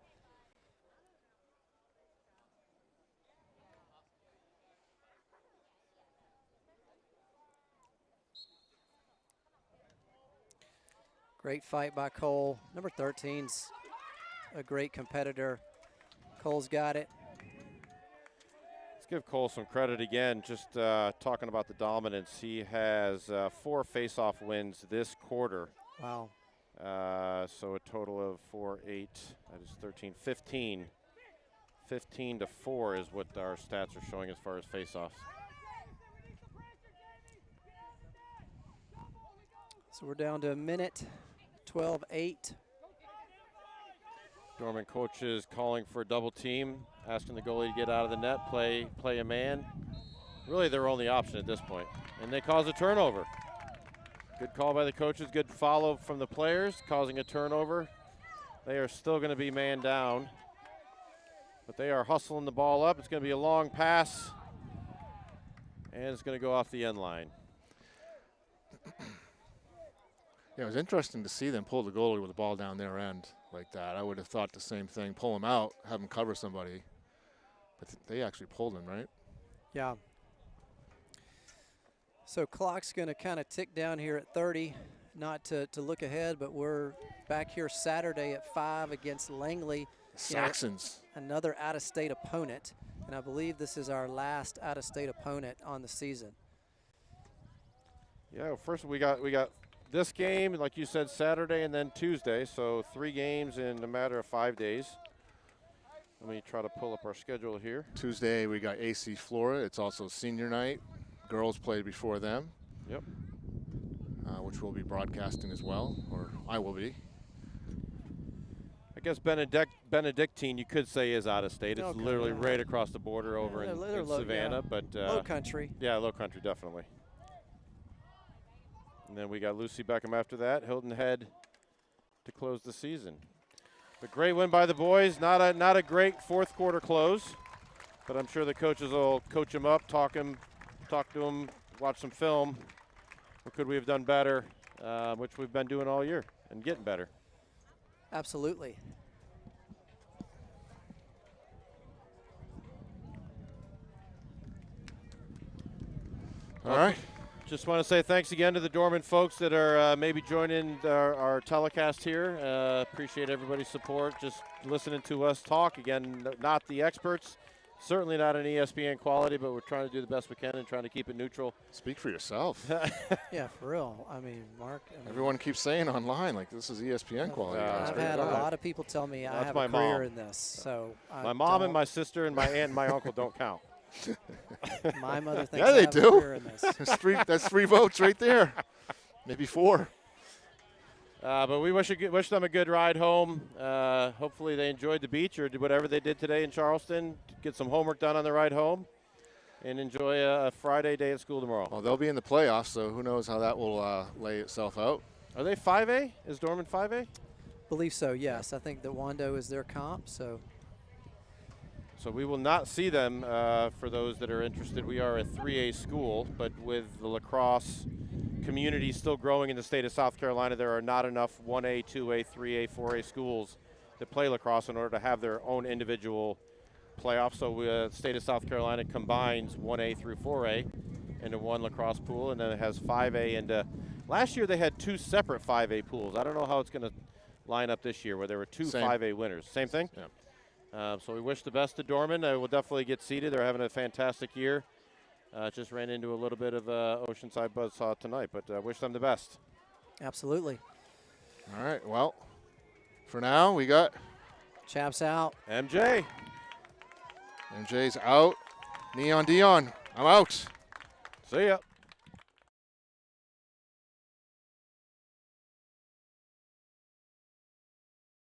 B: Great fight by Cole. Number 13's a great competitor. Cole's got it.
C: Let's give Cole some credit again. Just talking about the dominance. He has 4 face-off wins this quarter.
B: Wow.
C: So a total of 4, 8, that is 13, 15. 15 to 4 is what our stats are showing as far as face-offs.
B: So we're down to a minute, 12-8.
C: Dorman coaches calling for a double team, asking the goalie to get out of the net, play a man. Really their only option at this point. And they cause a turnover. Good call by the coaches, good follow from the players, causing a turnover. They are still going to be man down. But they are hustling the ball up. It's going to be a long pass, and it's going to go off the end line.
A: Yeah, it was interesting to see them pull the goalie with the ball down their end like that. I would have thought the same thing, pull him out, have him cover somebody. But they actually pulled him, right?
B: Yeah. So clock's going to kind of tick down here at 30. Not to look ahead, but we're back here Saturday at 5 against Langley.
A: Saxons.
B: You know, another out-of-state opponent. And I believe this is our last out-of-state opponent on the season.
C: Yeah, first we got this game, like you said, Saturday and then Tuesday. So 3 games in a matter of 5 days. Let me try to pull up our schedule here.
A: Tuesday we got AC Flora. It's also senior night. Girls played before them.
C: Yep.
A: Which we'll be broadcasting as well, or I will be.
C: I guess Benedictine, you could say, is out of state. It's literally right across the border over in Savannah.
B: Yeah.
C: But
B: Low country.
C: Yeah, low country, definitely. And then we got Lucy Beckham after that. Hilton Head to close the season. But great win by the boys. Not a great fourth quarter close, but I'm sure the coaches will coach them up, talk to them, watch some film. What could we have done better, which we've been doing all year and getting better.
B: Absolutely.
A: All right.
C: Just want to say thanks again to the Dorman folks that are maybe joining our telecast here. Appreciate everybody's support. Just listening to us talk. Again, not the experts, certainly not an ESPN quality, but we're trying to do the best we can and trying to keep it neutral.
A: Speak for yourself.
B: Yeah, for real. I mean, Mark.
A: Everyone keeps saying online, like, this is ESPN quality.
B: I've had a lot of people tell me I have a career in this. So
C: my mom and my sister and my aunt and my uncle don't count.
B: My mother thinks
A: yeah, they
B: I have a
A: do.
B: career in this.
A: That's 3 votes right there. Maybe 4.
C: But we wish them a good ride home. Hopefully they enjoyed the beach or did whatever they did today in Charleston. Get some homework done on the ride home and enjoy a Friday day at school tomorrow.
A: Well, they'll be in the playoffs, so who knows how that will lay itself out.
C: Are they 5A? Is Dorman 5A?
B: Believe so, yes. I think that Wando is their comp, so.
C: So we will not see them, for those that are interested. We are a 3A school, but with the lacrosse community still growing in the state of South Carolina, there are not enough 1A, 2A, 3A, 4A schools that play lacrosse in order to have their own individual playoffs. So the state of South Carolina combines 1A through 4A into one lacrosse pool, and then it has 5A. And last year they had 2 separate 5A pools. I don't know how it's going to line up this year where there were 2 5A winners. Same thing?
A: Yeah.
C: So we wish the best to Dorman. We'll definitely get seated. They're having a fantastic year. Just ran into a little bit of Oceanside buzzsaw tonight, but wish them the best.
B: Absolutely.
A: All right, well, for now we got
B: Chaps out.
C: MJ.
A: MJ's out. Neon Dion, I'm out.
C: See ya.